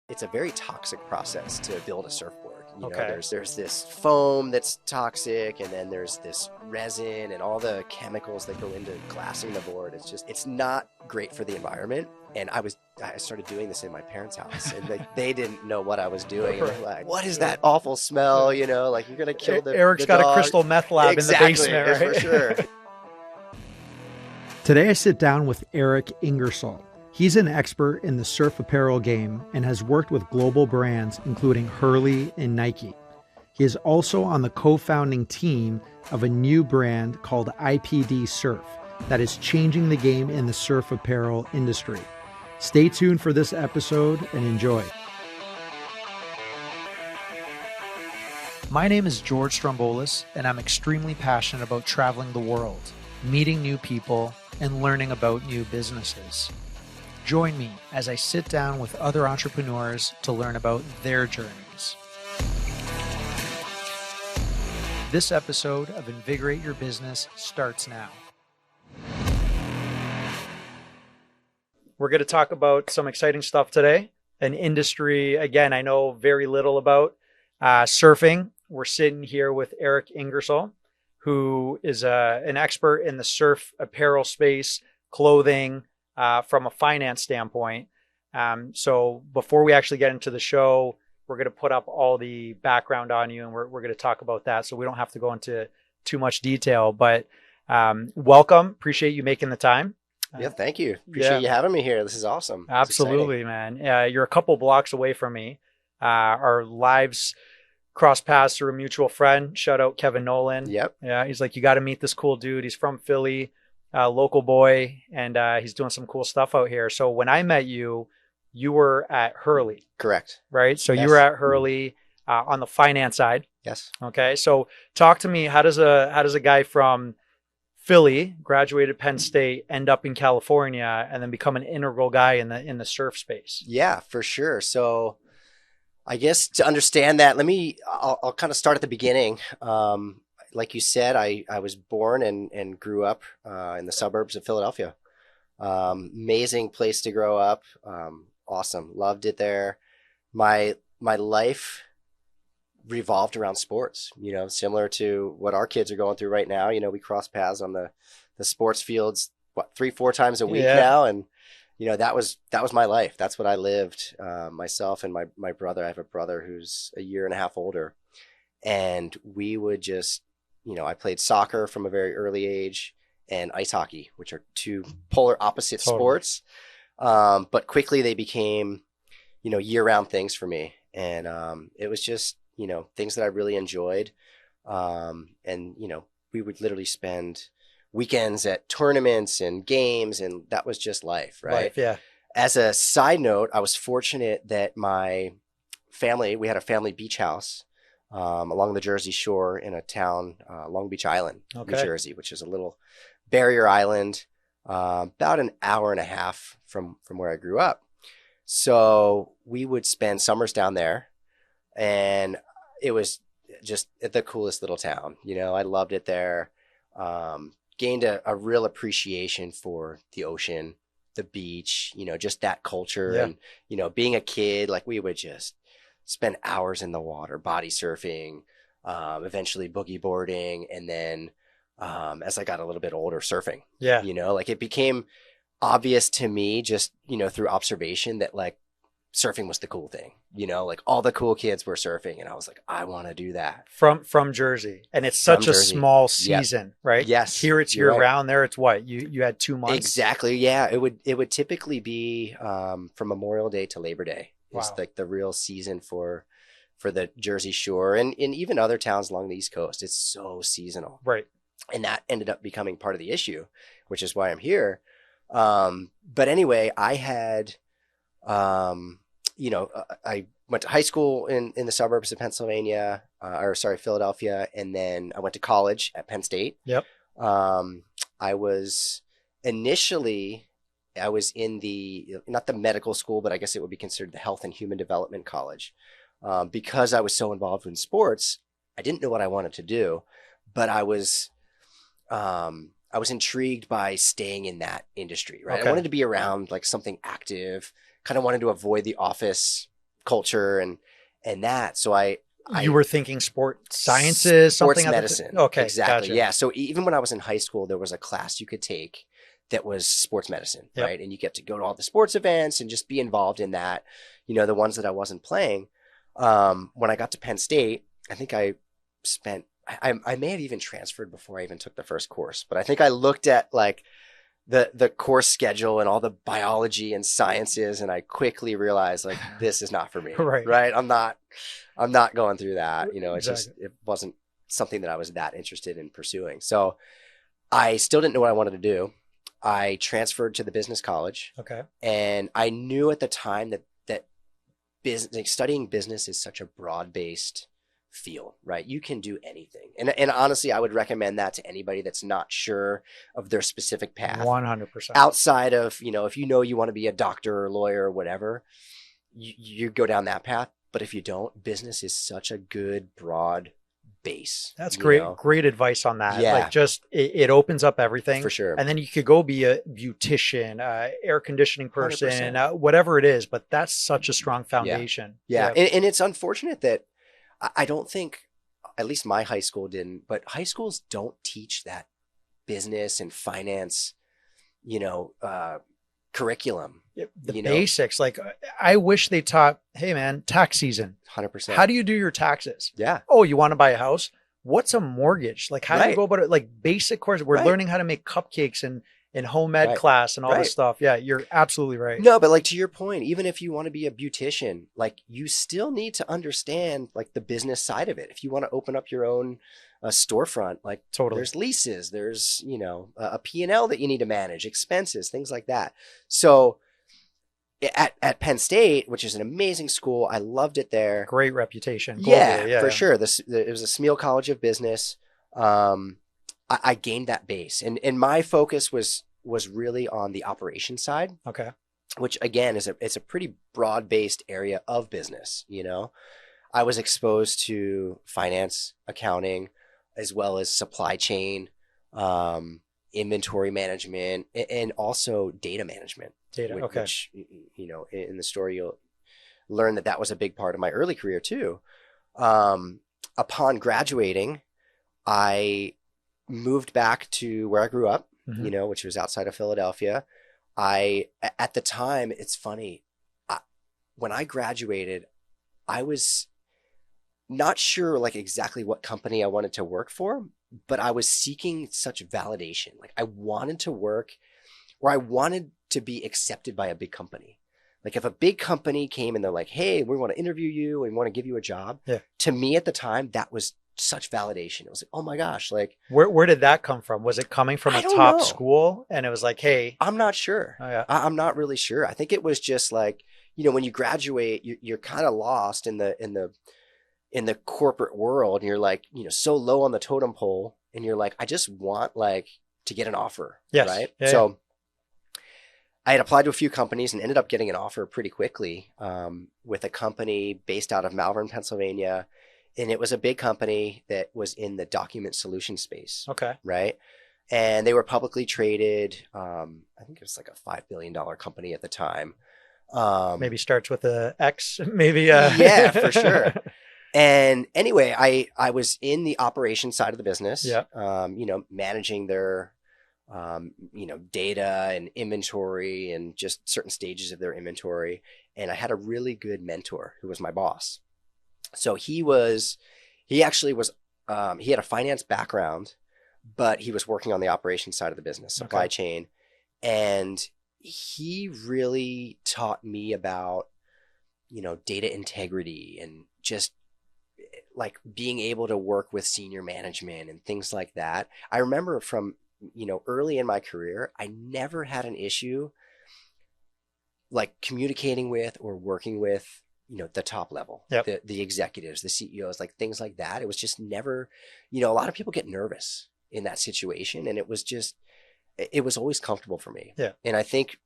It's a very toxic process to build a surfboard. You know, Okay. there's this foam that's toxic, and then there's this resin and all the chemicals that go into glassing the board. It's not great for the environment. And I started doing this in my parents' house, and they didn't know what I was doing. And they're like, "What is that awful smell? You know, like you're gonna kill Eric's the got a dog." crystal meth lab in the Exactly, basement, right? for sure. Today I sit down with Erik Ingersoll. He's an expert in the surf apparel game and has worked with global brands including Hurley and Nike. He is also on the co-founding team of a new brand called IPD Surf that is changing the game in the surf apparel industry. Stay tuned for this episode and enjoy. My name is George Stroumboulis, and I'm extremely passionate about traveling the world, meeting new people, and learning about new businesses. Join me as I sit down with other entrepreneurs to learn about their journeys. This episode of Invigorate Your Business starts now. We're going to talk about some exciting stuff today. An industry, again, I know very little about, surfing. We're sitting here with Erik Ingersoll, who is an expert in the surf apparel space, clothing, from a finance standpoint. So before we actually get into the show, we're going to put up all the background on you, and we're going to talk about that. So we don't have to go into too much detail, but welcome. Appreciate you making the time. Yeah, thank you. Appreciate you having me here. This is awesome. Absolutely, man. You're a couple blocks away from me. Our lives cross paths through a mutual friend. Shout out Kevin Nolan. Yep. Yeah, he's like, you got to meet this cool dude. He's from Philly, local boy, and he's doing some cool stuff out here. So when I met you, you were at Hurley. Correct. Right? So Yes. you were at Hurley on the finance side. Yes. Okay. So talk to me. How does a guy from Philly, graduated Penn State, end up in California and then become an integral guy in the surf space? Yeah, for sure. So I guess to understand that, I'll kind of start at the beginning. Like you said, I was born and grew up in the suburbs of Philadelphia. Amazing place to grow up. Awesome. Loved it there. My life revolved around sports, you know, similar to what our kids are going through right now. You know, we cross paths on the sports fields, 3-4 times a week now. And, you know, that was my life. That's what I lived, myself and my brother. I have a brother who's a year and a half older, and we would just, you know, I played soccer from a very early age and ice hockey, which are two polar opposite sports. But quickly they became, you know, year round things for me. And, it was just, you know, things that I really enjoyed. And, you know, we would literally spend weekends at tournaments and games, and that was just life, right? Yeah. As a side note, I was fortunate that my family, we had a family beach house along the Jersey Shore in a town, Long Beach Island, New Jersey, which is a little barrier island, about an hour and a half from where I grew up. So we would spend summers down there, and it was just the coolest little town. You know, I loved it there. Gained a real appreciation for the ocean, the beach, you know, just that culture. Yeah. And, you know, being a kid, like we would just spend hours in the water, body surfing, eventually boogie boarding. And then, as I got a little bit older, surfing. Yeah. You know, like it became obvious to me just, you know, through observation that like surfing was the cool thing, you know, like all the cool kids were surfing, and I was like, I want to do that. From Jersey. And it's such a small season, right? Yes. Here it's year round. There it's what? You had 2 months? Exactly. Yeah. It would typically be from Memorial Day to Labor Day. It's like the real season for the Jersey Shore, and even other towns along the East Coast. It's so seasonal. Right. And that ended up becoming part of the issue, which is why I'm here. But anyway, I had, you know, I went to high school in the suburbs of Philadelphia. And then I went to college at Penn State. Yep. I was in not the medical school, but I guess it would be considered the Health and Human Development College. Because I was so involved in sports, I didn't know what I wanted to do, but I was intrigued by staying in that industry, right? Okay. I wanted to be around like something active, kind of wanted to avoid the office culture and that. So you were thinking sport sciences, sports something medicine. Okay, exactly. gotcha. Yeah. So even when I was in high school, there was a class you could take that was sports medicine, Yep. right? And you get to go to all the sports events and just be involved in that. The ones that I wasn't playing. When I got to Penn State, I think I may have even transferred before I even took the first course, but I think I looked at like the course schedule and all the biology and sciences, and I quickly realized like this is not for me. Right. I'm not going through that. It's Exactly. it wasn't something that I was that interested in pursuing. So I still didn't know what I wanted to do. I transferred to the business college. Okay. And I knew at the time that business, studying business is such a broad-based field, right? You can do anything. And honestly, I would recommend that to anybody that's not sure of their specific path. 100%. Outside of, if you want to be a doctor or lawyer or whatever, you go down that path. But if you don't, business is such a good, broad base. That's great. Great advice on that. Yeah. Like just, it opens up everything. For sure. And then you could go be a beautician, air conditioning person, 100%. Whatever it is, but that's such a strong foundation. Yeah. And it's unfortunate that I don't think, at least my high school didn't, but high schools don't teach that business and finance, curriculum. The basics. Like I wish they taught, hey man, tax season. 100%. How do you do your taxes? Yeah. Oh, you want to buy a house? What's a mortgage? Like how do you Right. go about it? Like basic course. We're Right. learning how to make cupcakes in home ed Right. class and all this Right. stuff. Yeah, you're absolutely right. No, but like to your point, even if you want to be a beautician, like you still need to understand like the business side of it. If you want to open up your own storefront, like Totally. there's leases, there's, a P&L that you need to manage, expenses, things like that. So at Penn State, which is an amazing school, I loved it there. Great reputation. Yeah, globally. for sure. It was a Smeal College of Business. I gained that base, and my focus was really on the operations side, Okay. which again it's a pretty broad-based area of business. I was exposed to finance, accounting, as well as supply chain, inventory management, and also data management. Data. Which, Okay. which, in the story you'll learn that was a big part of my early career too. Upon graduating, I moved back to where I grew up, Mhm. which was outside of Philadelphia. At the time, it's funny, when I graduated, I was not sure like exactly what company I wanted to work for, but I was seeking such validation. Like I wanted to work, or I wanted to be accepted by a big company. Like if a big company came and they're like, hey, we want to interview you and want to give you a job. Yeah. To me at the time, that was such validation. It was like, oh my gosh, like Where did that come from? Was it coming from I a don't top know. school and it was like, hey, I'm not sure. oh, yeah. I'm not really sure. I think it was just like, when you graduate, you're kind of lost in the corporate world, and you're like, so low on the totem pole, and you're like, I just want like to get an offer. Yes. Right. Yeah, So I had applied to a few companies and ended up getting an offer pretty quickly, with a company based out of Malvern, Pennsylvania. And it was a big company that was in the document solution space. Okay. Right. And they were publicly traded. I think it was like a $5 billion company at the time. Maybe starts with a X, maybe. Yeah, for sure. And anyway, I was in the operations side of the business, Yeah. Managing their, data and inventory and just certain stages of their inventory. And I had a really good mentor who was my boss. So he actually was, he had a finance background, but he was working on the operations side of the business, supply Okay. chain. And he really taught me about, data integrity and just like being able to work with senior management and things like that. I remember from, early in my career, I never had an issue like communicating with or working with, the top level, Yep. the executives, the CEOs, like things like that. It was just never, a lot of people get nervous in that situation. And it was always comfortable for me. Yeah. And I think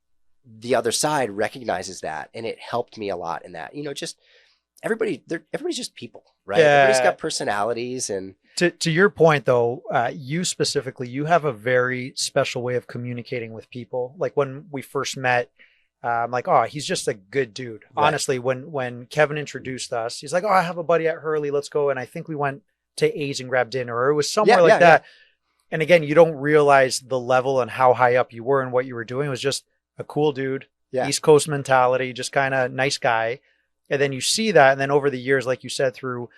the other side recognizes that, and it helped me a lot in that, just everybody's just people, right? Yeah. Everybody's got personalities. And To your point though, you specifically, you have a very special way of communicating with people. Like when we first met, I'm like, oh, he's just a good dude. Right. Honestly, when Kevin introduced us, he's like, oh, I have a buddy at Hurley. Let's go. And I think we went to A's and grabbed dinner, or it was somewhere like that. And again, you don't realize the level and how high up you were and what you were doing. It was just a cool dude, East Coast mentality, just kind of nice guy. And then you see that. And then over the years, like you said, through,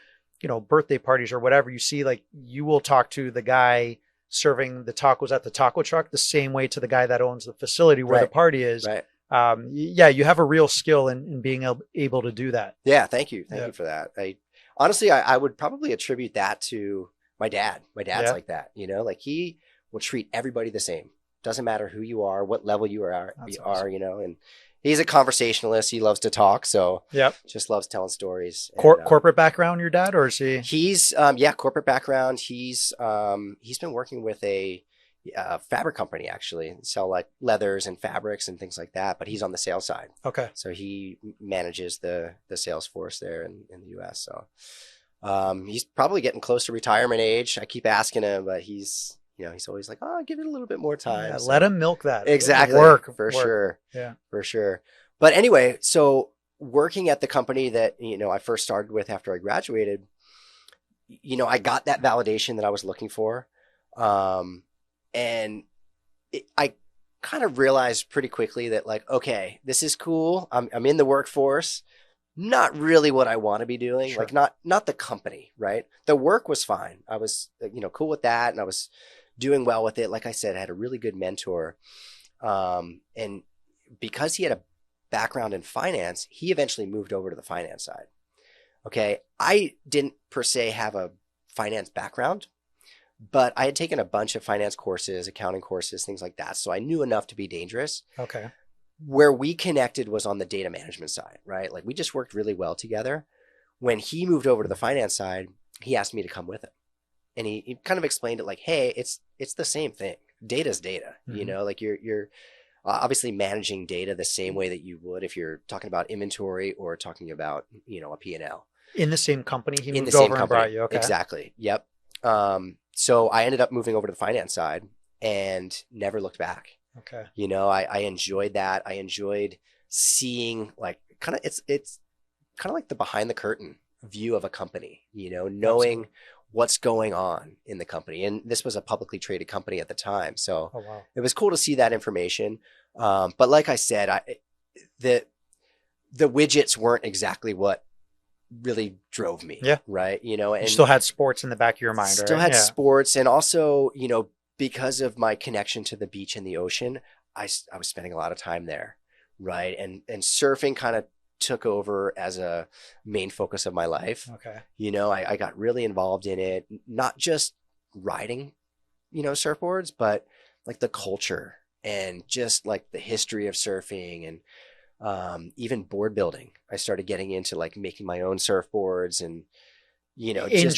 you know, birthday parties or whatever, you see, like, you will talk to the guy serving the tacos at the taco truck the same way to the guy that owns the facility where the party is. Right. Yeah, you have a real skill in being able to do that. Yeah. Thank you. Thank you for that. Honestly, I would probably attribute that to my dad. My dad's like that, you know, like he will treat everybody the same. Doesn't matter who you are, what level you are, awesome. You know, and he's a conversationalist. He loves to talk. So just loves telling stories. Corporate background, your dad, or is he? He's, corporate background. He's been working with a fabric company, actually, sell like leathers and fabrics and things like that. But he's on the sales side. Okay. So he manages the sales force there in the US. So he's probably getting close to retirement age. I keep asking him, but he's always like, oh, give it a little bit more time. Yeah, so let him milk that. Exactly. Work. Sure. Yeah, for sure. But anyway, so working at the company that, you know, I first started with after I graduated, you know, I got that validation that I was looking for. And I kind of realized pretty quickly that, like, okay, this is cool. I'm in the workforce. Not really what I want to be doing. Sure. Like not the company, right? The work was fine. I was, you know, cool with that. And I was doing well with it. Like I said, I had a really good mentor. And because he had a background in finance, he eventually moved over to the finance side. Okay. I didn't per se have a finance background, but I had taken a bunch of finance courses, accounting courses, things like that. So I knew enough to be dangerous. Okay. Where we connected was on the data management side, right? Like we just worked really well together. When he moved over to the finance side, he asked me to come with him. And he kind of explained it like, hey, it's the same thing. Data's data, you know, like you're obviously managing data the same way that you would if you're talking about inventory or talking about, you know, a P&L. In the same company, he moved over and brought you. Okay. Exactly. Yep. So I ended up moving over to the finance side and never looked back. Okay. You know, I enjoyed that. I enjoyed seeing, like, kind of, it's kind of like the behind the curtain view of a company, you know, knowing what's going on in the company. And this was a publicly traded company at the time. So it was cool to see that information. But like I said, the widgets weren't exactly what really drove me. Yeah. Right. You know, and you still had sports in the back of your mind. Still had sports. And also, you know, because of my connection to the beach and the ocean, I was spending a lot of time there. Right. And surfing kind of took over as a main focus of my life. Okay. You know, I got really involved in it, not just riding, you know, surfboards, but like the culture and just like the history of surfing and even board building. I started getting into like making my own surfboards and, you know, in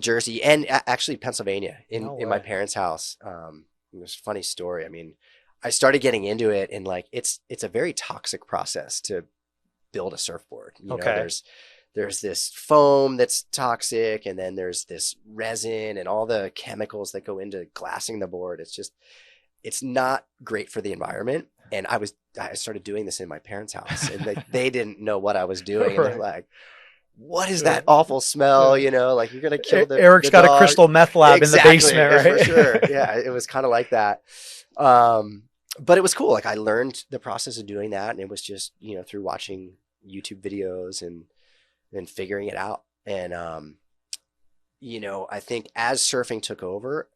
Jersey and actually Pennsylvania in my parents' house. It was a funny story. I mean, I started getting into it and like, it's a very toxic process to build a surfboard. You know, there's this foam that's toxic, and then there's this resin and all the chemicals that go into glassing the board. It's not great for the environment. And I started doing this in my parents' house, and they didn't know what I was doing. And they're like, what is that awful smell? You know, like you're going to kill Erik's got a crystal meth lab in the basement, right? For sure. Yeah. It was kind of like that. But it was cool. Like I learned the process of doing that, and it was just, you know, through watching YouTube videos and figuring it out. And, you know, I think as surfing took over,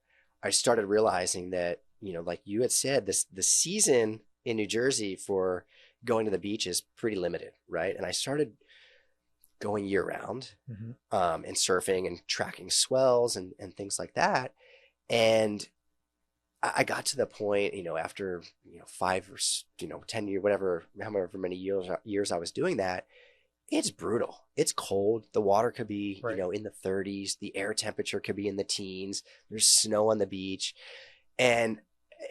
I started realizing that, you know, like you had said, the season in New Jersey for going to the beach is pretty limited. Right. And I started going year round, and surfing and tracking swells and things like that. And I got to the point, you know, after, you know, 5 or, you know, 10 years, however many years I was doing that, it's brutal. It's cold. The water could be, you know, in the 30s. The air temperature could be in the teens. There's snow on the beach. And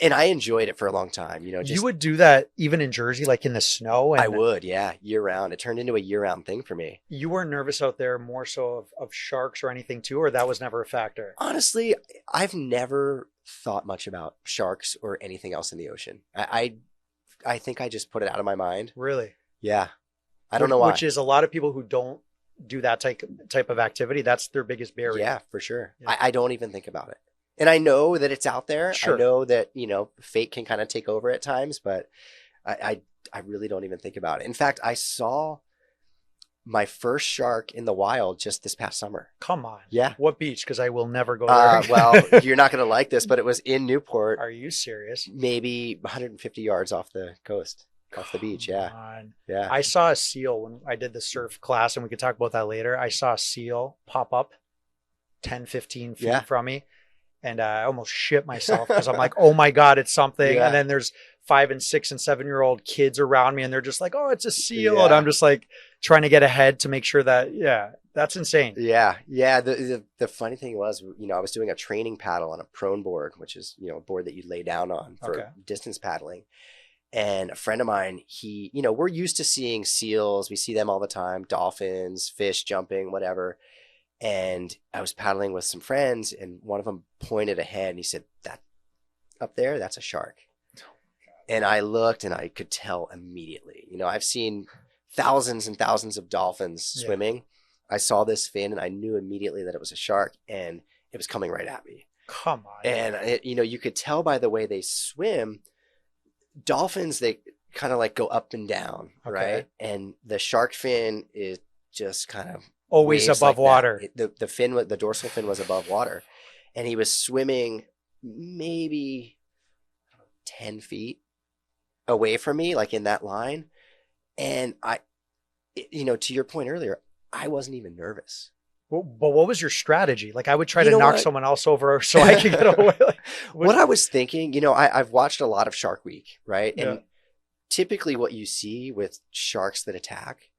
I enjoyed it for a long time. You know, you would do that even in Jersey, like in the snow? I would, yeah, year round. It turned into a year round thing for me. You weren't nervous out there more so of sharks or anything too, or that was never a factor? Honestly, I've never thought much about sharks or anything else in the ocean. I I think I just put it out of my mind. Really? Yeah. I don't know why. Which is a lot of people who don't do that type of activity. That's their biggest barrier. Yeah, for sure. Yeah. I don't even think about it. And I know that it's out there. Sure. I know that, fate can kind of take over at times, but I really don't even think about it. In fact, I saw my first shark in the wild just this past summer. Come on. Yeah. What beach? Because I will never go there. Well, you're not going to like this, but it was in Newport. Are you serious? Maybe 150 yards off the coast, off the beach. Yeah. On. Yeah. I saw a seal when I did the surf class, and we could talk about that later. I saw a seal pop up 10, 15 feet from me. And I almost shit myself because I'm like, oh my God, it's something. Yeah. And then there's 5 and 6 and 7-year-old kids around me, and they're just like, oh, it's a seal. Yeah. And I'm just like trying to get ahead to make sure that, that's insane. Yeah. Yeah. The funny thing was, I was doing a training paddle on a prone board, which is, a board that you lay down on for distance paddling. And a friend of mine, we're used to seeing seals. We see them all the time, dolphins, fish jumping, whatever. And I was paddling with some friends, and one of them pointed ahead and he said, that up there, that's a shark. And I looked and I could tell immediately. I've seen thousands and thousands of dolphins swimming. I saw this fin and I knew immediately that it was a shark, and it was coming right at me. Come on. And you could tell by the way they swim. Dolphins, they kind of like go up and down, right? And the shark fin is just kind of always above water. The fin, the dorsal fin was above water, and he was swimming maybe 10 feet away from me, like in that line. And to your point earlier, I wasn't even nervous. But what was your strategy? Like, I would try to knock someone else over so I could get away. What I was thinking, I've watched a lot of Shark Week, right? And typically what you see with sharks that attack,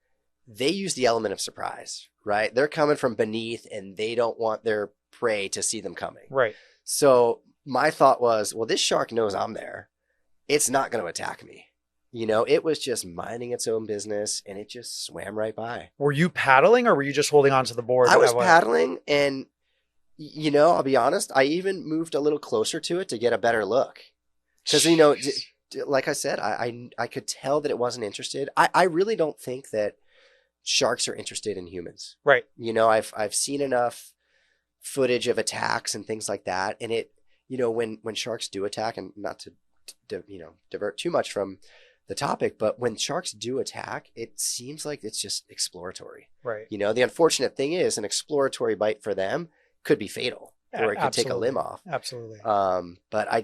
they use the element of surprise, right? They're coming from beneath and they don't want their prey to see them coming. Right. So my thought was, well, this shark knows I'm there. It's not going to attack me. It was just minding its own business, and it just swam right by. Were you paddling, or were you just holding onto the board? I was paddling, and, I'll be honest, I even moved a little closer to it to get a better look. Because, like I said, I could tell that it wasn't interested. I really don't think that sharks are interested in humans. Right. I've seen enough footage of attacks and things like that. And it, when sharks do attack, and not to divert too much from the topic, but when sharks do attack, it seems like it's just exploratory. Right. The unfortunate thing is an exploratory bite for them could be fatal, or it could take a limb off. Absolutely. But I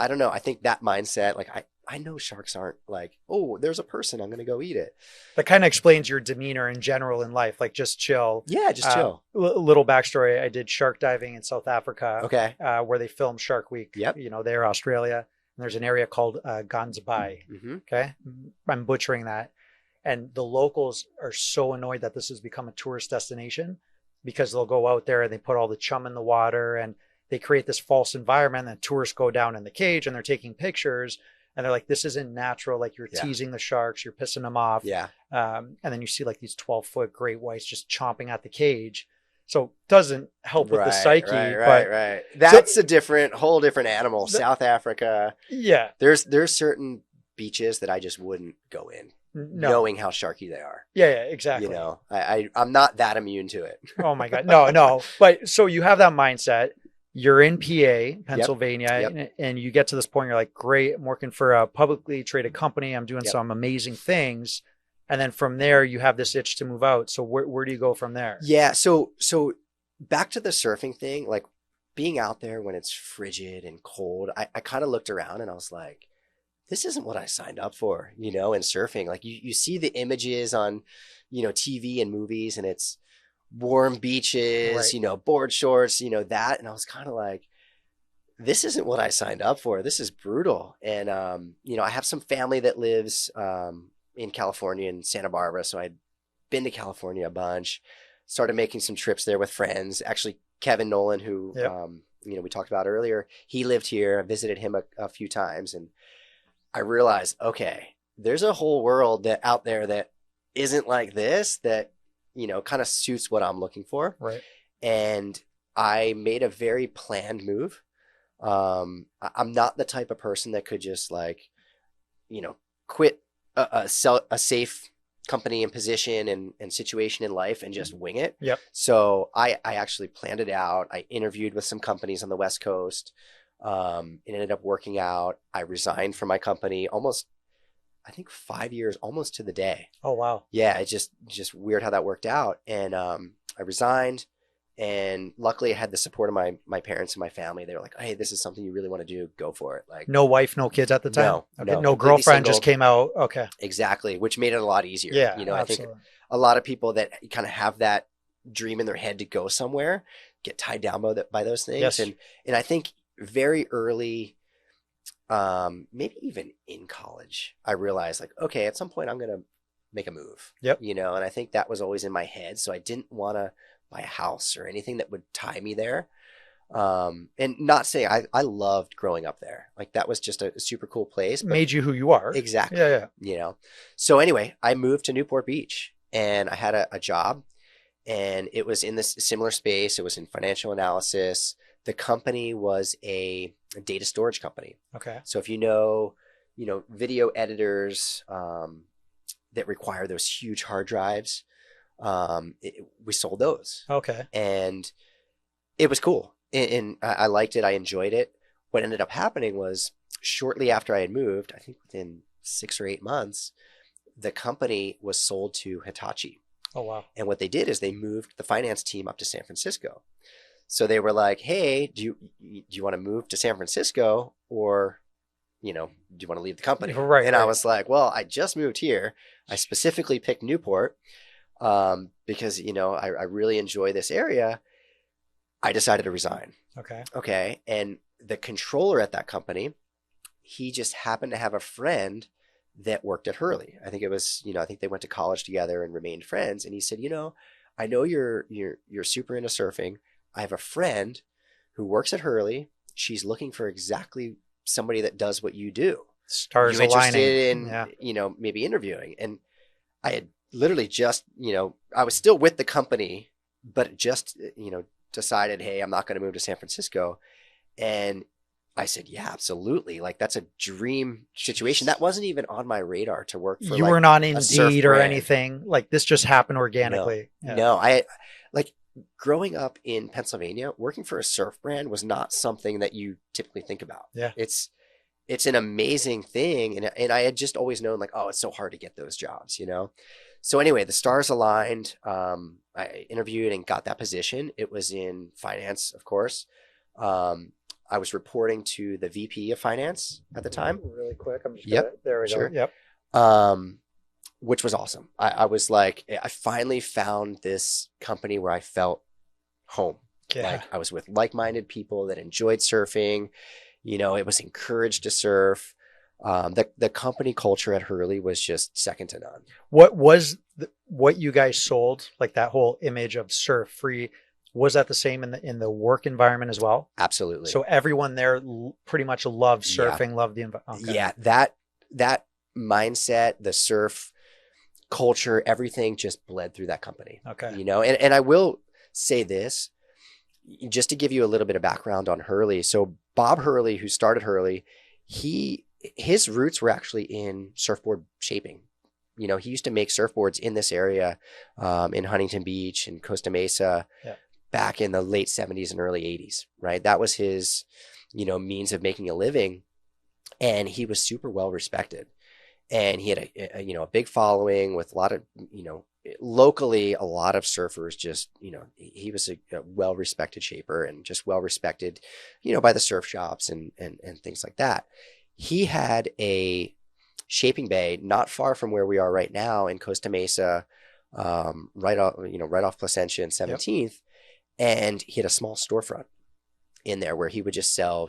don't know. I think that mindset, like I know sharks aren't like, oh, there's a person, I'm going to go eat it. That kind of explains your demeanor in general in life. Like, just chill. Yeah, just chill. Little backstory. I did shark diving in South Africa. Okay. Where they filmed Shark Week. Yep. They're Australia. And there's an area called Ganzbai. Mm-hmm. Okay. I'm butchering that. And the locals are so annoyed that this has become a tourist destination, because they'll go out there and they put all the chum in the water and they create this false environment, and tourists go down in the cage and they're taking pictures. And they're like, this isn't natural. Like, you're teasing the sharks, you're pissing them off. Yeah. And then you see like these 12-foot great whites just chomping at the cage. So it doesn't help with the psyche. Right. That's a whole different animal. South Africa. Yeah. There's certain beaches that I just wouldn't go in, knowing how sharky they are. Yeah, exactly. I'm not that immune to it. Oh my God. No. But so you have that mindset. You're in PA, Pennsylvania, and you get to this point, you're like, great, I'm working for a publicly traded company. I'm doing some amazing things. And then from there, you have this itch to move out. So where do you go from there? Yeah. So back to the surfing thing, like being out there when it's frigid and cold, I kind of looked around and I was like, this isn't what I signed up for, in surfing. Like you see the images on, TV and movies, and it's warm beaches, board shorts, that. And I was kind of like, this isn't what I signed up for. This is brutal. And, I have some family that lives in California, in Santa Barbara. So I'd been to California a bunch, started making some trips there with friends. Actually, Kevin Nolan, who, we talked about earlier, he lived here. I visited him a few times, and I realized, okay, there's a whole world out there that isn't like this, that, kind of suits what I'm looking for. Right. And I made a very planned move. I'm not the type of person that could just quit a safe company and position and situation in life and just wing it. Yep. So I actually planned it out. I interviewed with some companies on the West Coast. It ended up working out. I resigned from my company almost, I think 5 years, almost to the day. Oh, wow. Yeah. It's just weird how that worked out. And I resigned, and luckily I had the support of my parents and my family. They were like, hey, this is something you really want to do. Go for it. Like, No wife, no kids at the time? No, Okay. no, No completely girlfriend just single. came out. Okay. Exactly. Which made it a lot easier. Yeah. I think absolutely. a lot of people that kind of have that dream in their head to go somewhere get tied down by those things. Yes. And I think very early, maybe even in college, I realized like, okay, at some point I'm going to make a move. Yep. And I think that was always in my head. So I didn't want to buy a house or anything that would tie me there. And not saying I loved growing up there. Like that was just a super cool place. But Made you who you are. exactly. Yeah. So anyway, I moved to Newport Beach, and I had a job, and it was in this similar space. It was in financial analysis. The company was a data storage company. Okay. So if you know, video editors that require those huge hard drives, we sold those, Okay. and it was cool. And I liked it. I enjoyed it. What ended up happening was shortly after I had moved, I think within 6 or 8 months, the company was sold to Hitachi. Oh, wow. And what they did is they moved the finance team up to San Francisco. So they were like, hey, do you want to move to San Francisco, or, do you want to leave the company? Right. And I was like, well, I just moved here. I specifically picked Newport because, I really enjoy this area. I decided to resign. Okay. Okay. And the controller at that company, he just happened to have a friend that worked at Hurley. I think it was, I think they went to college together and remained friends. And he said, I know you're super into surfing. I have a friend who works at Hurley. She's looking for exactly somebody that does what you do. Stars You aligning. interested in, maybe interviewing? And I had literally just, I was still with the company, but just, decided, hey, I'm not going to move to San Francisco. And I said, yeah, absolutely. Like that's a dream situation. That wasn't even on my radar to work for. You weren't on surf Indeed or brand. anything. Like this just happened organically. No, I like growing up in Pennsylvania, working for a surf brand was not something that you typically think about. Yeah. It's an amazing thing. And I had just always known like, oh, it's so hard to get those jobs, So anyway, the stars aligned. I interviewed and got that position. It was in finance, of course. I was reporting to the VP of finance at the time. Really quick. I'm just there we sure. go. Yep. Which was awesome. I was like, I finally found this company where I felt home. Yeah. Like I was with like-minded people that enjoyed surfing. It was encouraged to surf. The company culture at Hurley was just second to none. What was what you guys sold? Like that whole image of surf free. Was that the same in the work environment as well? Absolutely. So everyone there pretty much loved surfing, loved the environment. Okay. Yeah, that mindset, the surf culture, everything just bled through that company. Okay. And I will say this, just to give you a little bit of background on Hurley. So Bob Hurley, who started Hurley, his roots were actually in surfboard shaping. He used to make surfboards in this area, in Huntington Beach and Costa Mesa. Yeah. Back in the late 70s and early 80s, right? That was his, means of making a living. And he was super well respected. And he had a big following with a lot of, locally, a lot of surfers just, he was a well respected shaper and just well respected, by the surf shops and things like that. He had a shaping bay not far from where we are right now in Costa Mesa, right off Placentia and 17th. Yep. And he had a small storefront in there where he would just sell,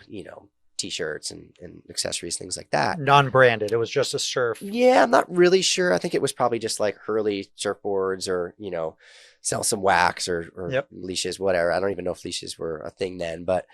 T-shirts and accessories, things like that. Non-branded. It was just a surf. Yeah, I'm not really sure. I think it was probably just like Hurley surfboards or, sell some wax or yep. leashes, whatever. I don't even know if leashes were a thing then. But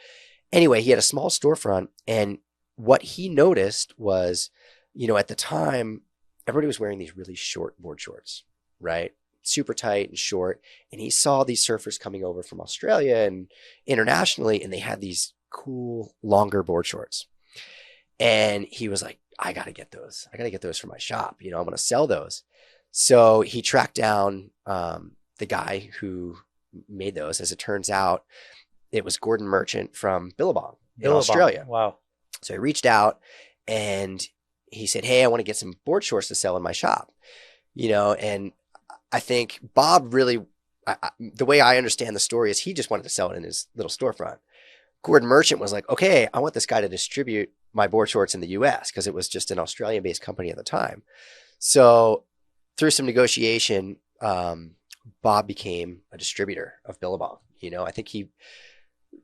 anyway, he had a small storefront. And what he noticed was, at the time, everybody was wearing these really short board shorts, right? Super tight and short. And he saw these surfers coming over from Australia and internationally, and they had these cool, longer board shorts. And he was like, I got to get those. I got to get those for my shop. You know, I'm going to sell those. So he tracked down the guy who made those. As it turns out, it was Gordon Merchant from Billabong in Australia. Wow. So I reached out and he said, hey, I want to get some board shorts to sell in my shop. You know, and I think Bob really, the way I understand the story is he just wanted to sell it in his little storefront. Gordon Merchant was like, okay, I want this guy to distribute my board shorts in the US because it was just an Australian-based company at the time. So through some negotiation, Bob became a distributor of Billabong. You know, I think he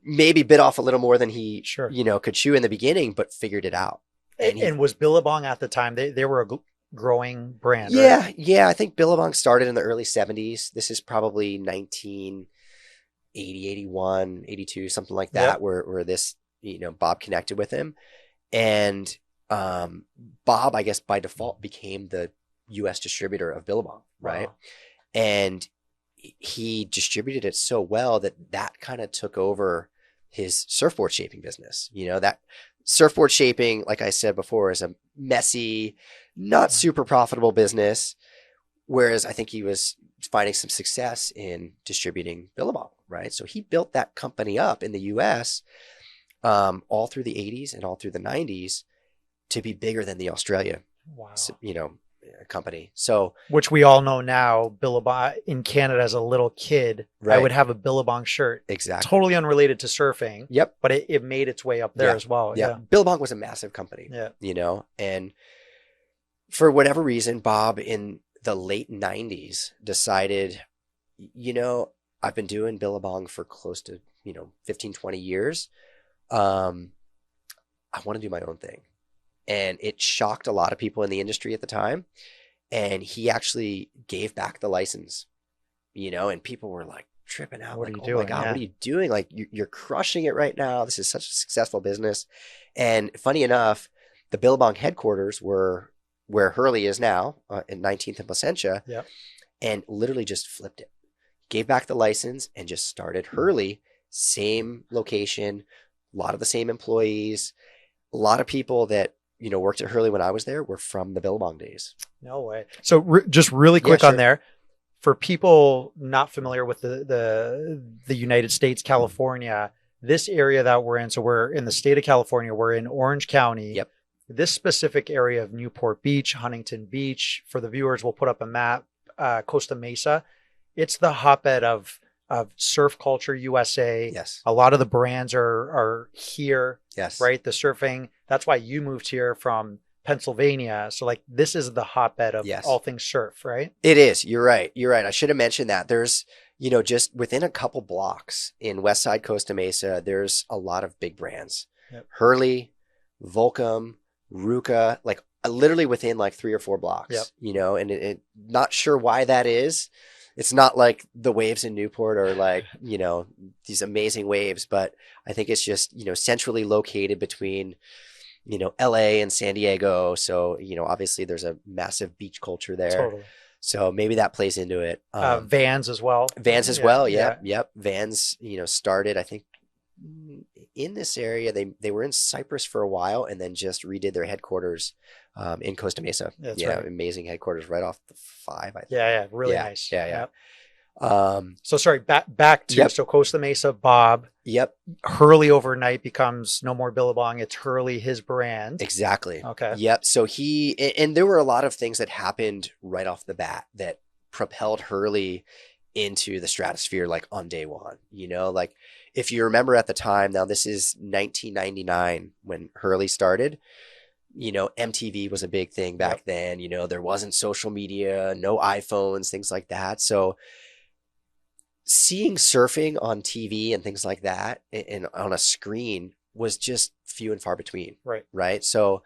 maybe bit off a little more than he, you know, could chew in the beginning, but figured it out. And was Billabong at the time, they were a growing brand, yeah, right? Yeah. I think Billabong started in the early 70s. This is probably 1980, 81, 82, something like that, where this, you know, Bob connected with him. And Bob, I guess by default, became the US distributor of Billabong, right? Wow. And he distributed it so well that kind of took over his surfboard shaping business. You know, that surfboard shaping, like I said before, is a messy, not super profitable business. Whereas I think he was finding some success in distributing Billabong, right? So he built that company up in the US all through the 80s and all through the 90s to be bigger than the Australia, you know, company. So, which we all know now, Billabong in Canada as a little kid, I would have a Billabong shirt. Exactly. Totally unrelated to surfing. Yep. But it made its way up there as well. Yeah. Billabong was a massive company, you know, and for whatever reason, Bob in the late 90s decided, you know, I've been doing Billabong for close to, you know, 15, 20 years. I want to do my own thing. And it shocked a lot of people in the industry at the time. And he actually gave back the license, you know, and people were like tripping out. What like, are you oh doing? my God, what are you doing? Like you're crushing it right now. This is such a successful business. And funny enough, the Billabong headquarters were where Hurley is now in 19th and Placentia. Yep. And literally just flipped it. Gave back the license and just started Hurley, same location, a lot of the same employees, a lot of people that, you know, worked at Hurley when I was there were from the Billabong days. No way. So just really quick on there, for people not familiar with the United States, California, this area that we're in, so we're in the state of California, we're in Orange County. Yep. This specific area of Newport Beach, Huntington Beach, for the viewers, we'll put up a map, Costa Mesa. It's the hotbed of surf culture USA. Yes. A lot of the brands are here. Yes. Right. The surfing. That's why you moved here from Pennsylvania. So like this is the hotbed of all things surf, right? It is. You're right. You're right. I should have mentioned that. There's, you know, just within a couple blocks in Westside Costa Mesa, there's a lot of big brands. Yep. Hurley, Volcom, Ruka, like literally within like 3 or 4 blocks, you know, and it not sure why that is. It's not like the waves in Newport are like, you know, these amazing waves, but I think it's just, you know, centrally located between, you know, LA and San Diego. So, you know, obviously there's a massive beach culture there. Totally. So maybe that plays into it. Vans as well. Vans as well. Yep. Vans, you know, started, I think, in this area. They were in Cyprus for a while and then just redid their headquarters in Costa Mesa. That's right. Amazing headquarters right off the 5, I think. Yeah, really nice. Yeah. So sorry, back to so Costa Mesa, Bob. Yep. Hurley overnight becomes no more Billabong. It's Hurley, his brand. Exactly. Okay. Yep. So and there were a lot of things that happened right off the bat that propelled Hurley into the stratosphere, like on day one. You know, like if you remember at the time, now this is 1999 when Hurley started. You know, MTV was a big thing back then. You know, there wasn't social media, no iPhones, things like that. So seeing surfing on TV and things like that and on a screen was just few and far between. Right. So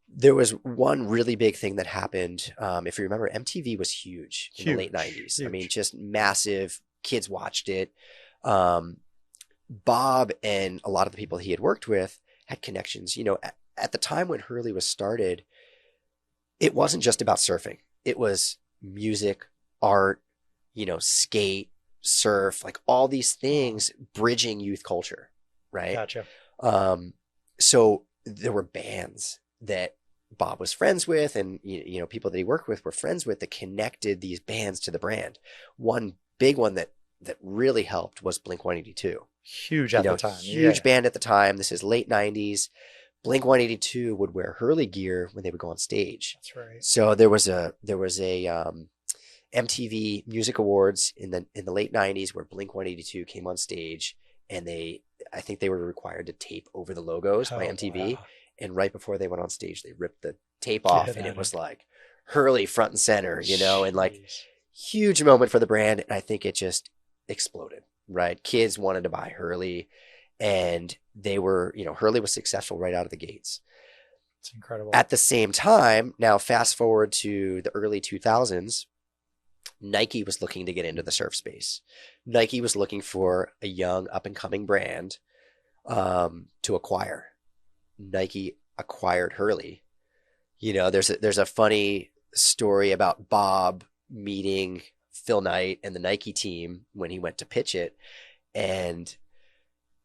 there was one really big thing that happened. If you remember, MTV was huge in the late 90s. Huge. I mean, just massive. Kids watched it. Bob and a lot of the people he had worked with had connections. You know, at the time when Hurley was started, it wasn't just about surfing. It was music, art, you know, skate, surf, like all these things bridging youth culture, right? Gotcha. So there were bands that Bob was friends with, and people that he worked with were friends with, that connected these bands to the brand. One big one that really helped was Blink-182. Huge at the time. Huge band at the time. This is late 90s. Blink-182 would wear Hurley gear when they would go on stage. That's right. So there was a MTV Music Awards in the late 90s where Blink-182 came on stage, and I think they were required to tape over the logos by MTV. Wow. And right before they went on stage, they ripped the tape off, and it was like Hurley front and center, and like huge moment for the brand. And I think it just exploded, right? Kids wanted to buy Hurley, and they were, Hurley was successful right out of the gates. It's incredible. At the same time, now fast forward to the early 2000s, Nike was looking to get into the surf space. Nike was looking for a young up and coming brand to acquire. Nike acquired Hurley. There's a funny story about Bob meeting Phil Knight and the Nike team when he went to pitch it. And,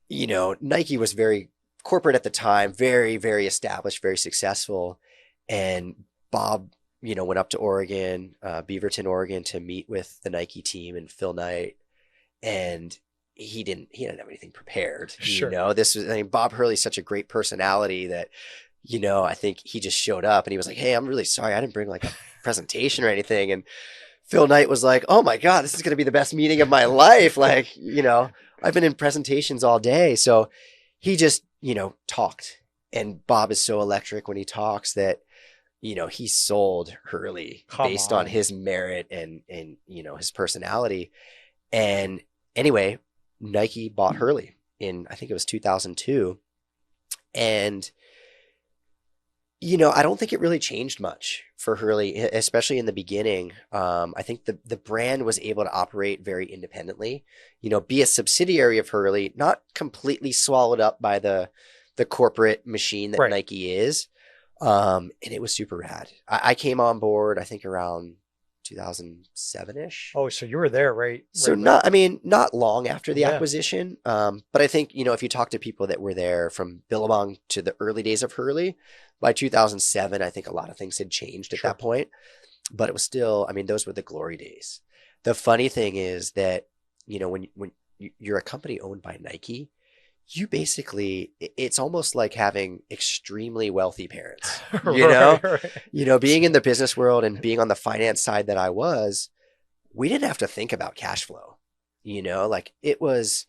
Nike was very corporate at the time, very, very established, very successful. And Bob, went up to Oregon, Beaverton, Oregon, to meet with the Nike team and Phil Knight. And he didn't have anything prepared. Sure. Bob Hurley's such a great personality that, I think he just showed up and he was like, "Hey, I'm really sorry. I didn't bring like a presentation or anything." And Phil Knight was like, "Oh my God, this is going to be the best meeting of my life." Like, I've been in presentations all day. So he just, talked, and Bob is so electric when he talks that, he sold Hurley based on his merit and, his personality. And anyway, Nike bought Hurley in, I think it was 2002. And, I don't think it really changed much for Hurley, especially in the beginning. I think the brand was able to operate very independently, be a subsidiary of Hurley, not completely swallowed up by the corporate machine that Nike is. And it was super rad. I came on board, I think around 2007-ish. Oh, so you were there, right? So not long after the acquisition. But I think, if you talk to people that were there from BILLABONG to the early days of Hurley, by 2007, I think a lot of things had changed at that point, but it was still, those were the glory days. The funny thing is that, when you're a company owned by Nike, you basically, it's almost like having extremely wealthy parents, being in the business world and being on the finance side that I was, we didn't have to think about cash flow, like it was,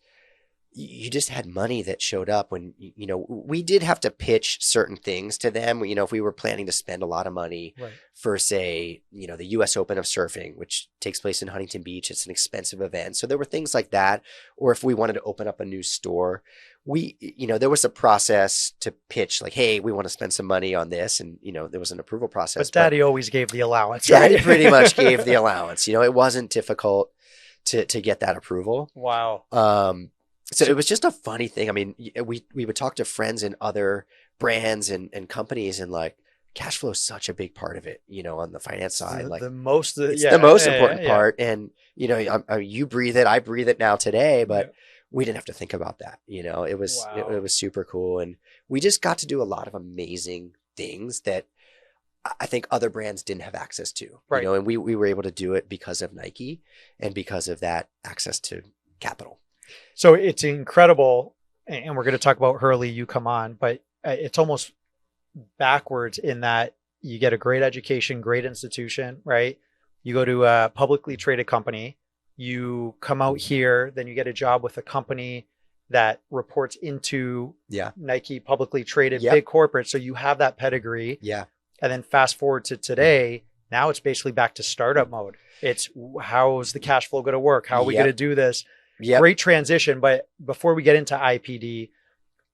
you just had money that showed up when, we did have to pitch certain things to them. If we were planning to spend a lot of money for, say, the US Open of surfing, which takes place in Huntington Beach, it's an expensive event. So there were things like that. Or if we wanted to open up a new store, there was a process to pitch like, "Hey, we want to spend some money on this." And, there was an approval process. But Daddy always gave the allowance. Daddy pretty much gave the allowance. It wasn't difficult to get that approval. Wow. So it was just a funny thing. We would talk to friends in other brands and companies, and like cash flow is such a big part of it, on the finance side. The most important part. And, you breathe it, I breathe it now today, but we didn't have to think about that. It was super cool. And we just got to do a lot of amazing things that I think other brands didn't have access to, and we were able to do it because of Nike and because of that access to capital. So it's incredible, and we're going to talk about Hurley, you come on, but it's almost backwards in that you get a great education, great institution, right? You go to a publicly traded company, you come out here, then you get a job with a company that reports into Nike, publicly traded, big corporate. So you have that pedigree. Yeah. And then fast forward to today, now it's basically back to startup mode. It's how's the cash flow going to work? How are we going to do this? Great transition. But before we get into IPD,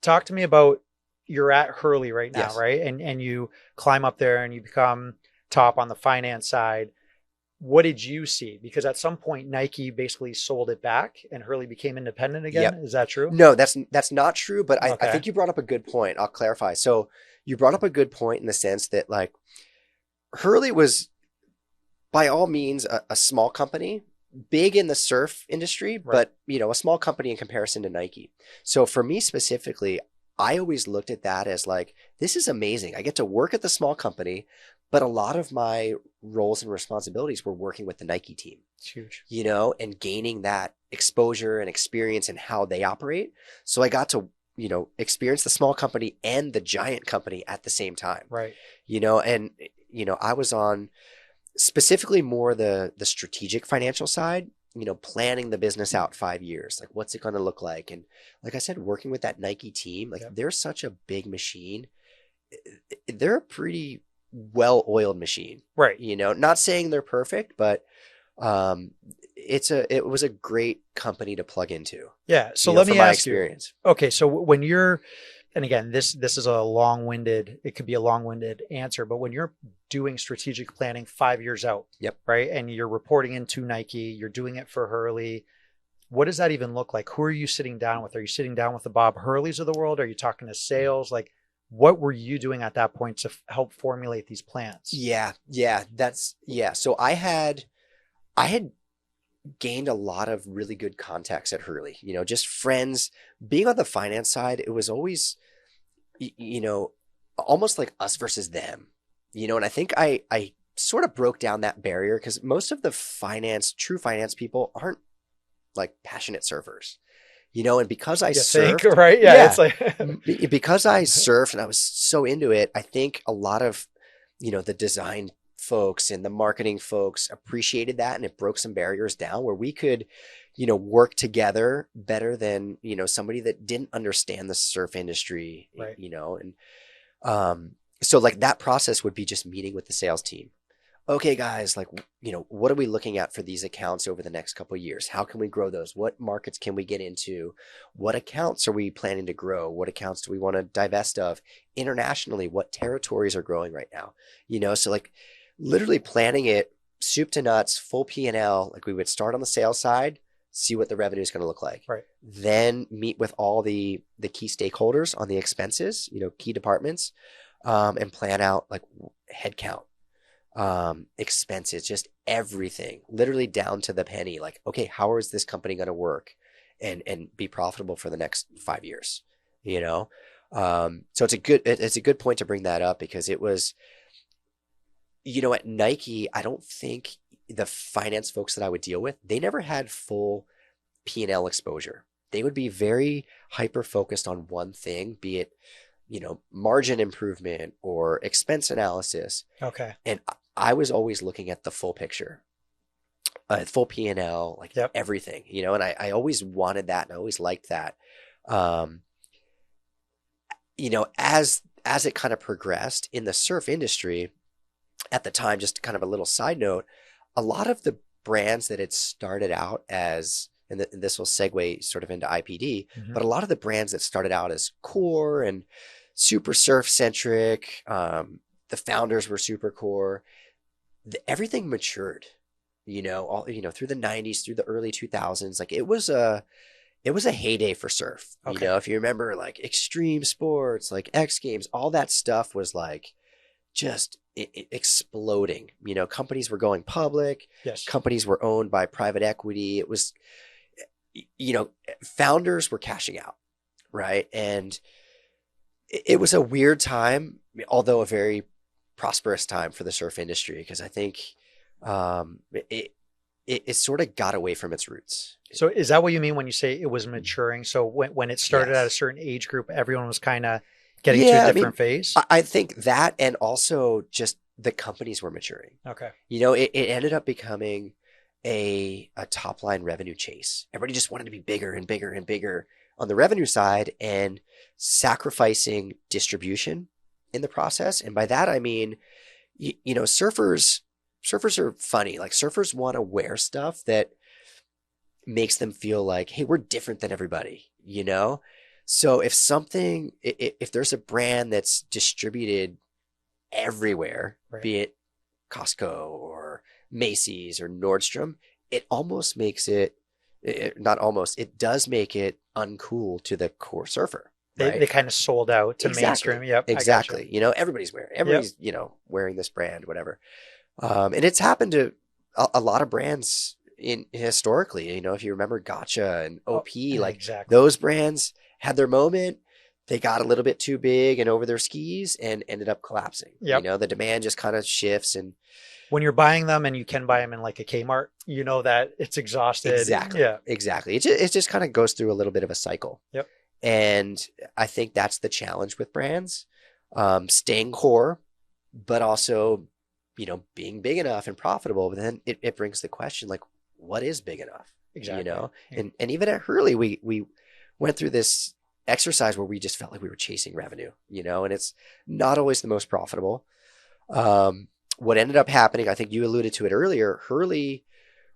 talk to me about, you're at Hurley right now, right? And you climb up there and you become top on the finance side. What did you see? Because at some point Nike basically sold it back and Hurley became independent again. Is that true? No, that's not true. But I think you brought up a good point. I'll clarify. So you brought up a good point in the sense that like Hurley was by all means a small company, big in the surf industry, but a small company in comparison to Nike. So for me specifically, I always looked at that as like, this is amazing. I get to work at the small company, but a lot of my roles and responsibilities were working with the Nike team. It's huge. And gaining that exposure and experience in how they operate. So I got to, experience the small company and the giant company at the same time. Right. I was on specifically more the strategic financial side, planning the business out 5 years. Like, what's it going to look like? And like I said, working with that Nike team, like they're such a big machine. They're a pretty well-oiled machine. Right. Not saying they're perfect, but it was a great company to plug into. Yeah. So let me ask you. Okay. So when you're, and again, this is it could be a long-winded answer, but when you're doing strategic planning 5 years out, yep. Right. And you're reporting into Nike, you're doing it for Hurley. What does that even look like? Who are you sitting down with? Are you sitting down with the Bob Hurleys of the world? Are you talking to sales? Like, what were you doing at that point to help formulate these plans? Yeah. So I had gained a lot of really good contacts at Hurley, just friends. Being on the finance side, it was always, almost like us versus them, and I think I sort of broke down that barrier because most of the true finance people aren't like passionate surfers, and because I surfed, right? Yeah. It's like because I surfed and I was so into it, I think a lot of, the design folks and the marketing folks appreciated that, and it broke some barriers down where we could, work together better than, somebody that didn't understand the surf industry, right. And so like that process would be just meeting with the sales team. Okay, guys, like, what are we looking at for these accounts over the next couple of years? How can we grow those? What markets can we get into? What accounts are we planning to grow? What accounts do we want to divest of internationally? What territories are growing right now? So like literally planning it soup to nuts, full P&L. Like we would start on the sales side, see what the revenue is going to look like. Right. Then meet with all the key stakeholders on the expenses, key departments, and plan out like headcount, expenses, just everything, literally down to the penny. Like, okay, how is this company going to work and be profitable for the next 5 years? So it's a good point to bring that up because it was, at Nike, I don't think the finance folks that I would deal with, they never had full P&L exposure. They would be very hyper focused on one thing, be it, margin improvement or expense analysis. Okay. And I was always looking at the full picture, full P&L, like everything, and I always wanted that. And I always liked that. As it kind of progressed in the surf industry at the time, just kind of a little side note, a lot of the brands that had started out as, and this will segue sort of into IPD, but a lot of the brands that started out as core and super surf centric, the founders were super core. Everything matured, through the 90s, through the early 2000s. Like it was a heyday for surf. Okay. If you remember like extreme sports, like X Games, all that stuff was like just exploding. Companies were going public. Yes. Companies were owned by private equity. It was, founders were cashing out, right? And it was a weird time, although a very prosperous time for the surf industry, because I think it sort of got away from its roots. So is that what you mean when you say it was maturing? So when it started at a certain age group, everyone was kind of getting to a different phase? I think that, and also just the companies were maturing. Okay. It ended up becoming a top line revenue chase. Everybody just wanted to be bigger and bigger and bigger on the revenue side and sacrificing distribution in the process. And by that, I mean, surfers are funny. Like surfers want to wear stuff that makes them feel like, hey, we're different than everybody, So if there's a brand that's distributed everywhere, right, be it Costco or Macy's or Nordstrom, it almost makes it does make it uncool to the core surfer. Right? They kind of sold out to mainstream. Yep. Exactly. Everybody's wearing this brand, whatever. And it's happened to a lot of brands historically, if you remember Gotcha and OP, those brands had their moment. they got a little bit too big and over their skis and ended up collapsing. Yep. You know, the demand just kind of shifts. And When you're buying them, and you can buy them in like a Kmart, you know that it's exhausted. exactly, Yeah. exactly. It just kind of goes through a little bit of a cycle. Yep. And I think that's the challenge with brands, staying core, but also, you know, being big enough and profitable. But then it brings the question, like, what is big enough? Exactly. You know, Yeah. and even at Hurley, we went through this exercise where we just felt like we were chasing revenue, you know, and it's not always the most profitable. What ended up happening, I think you alluded to it earlier, Hurley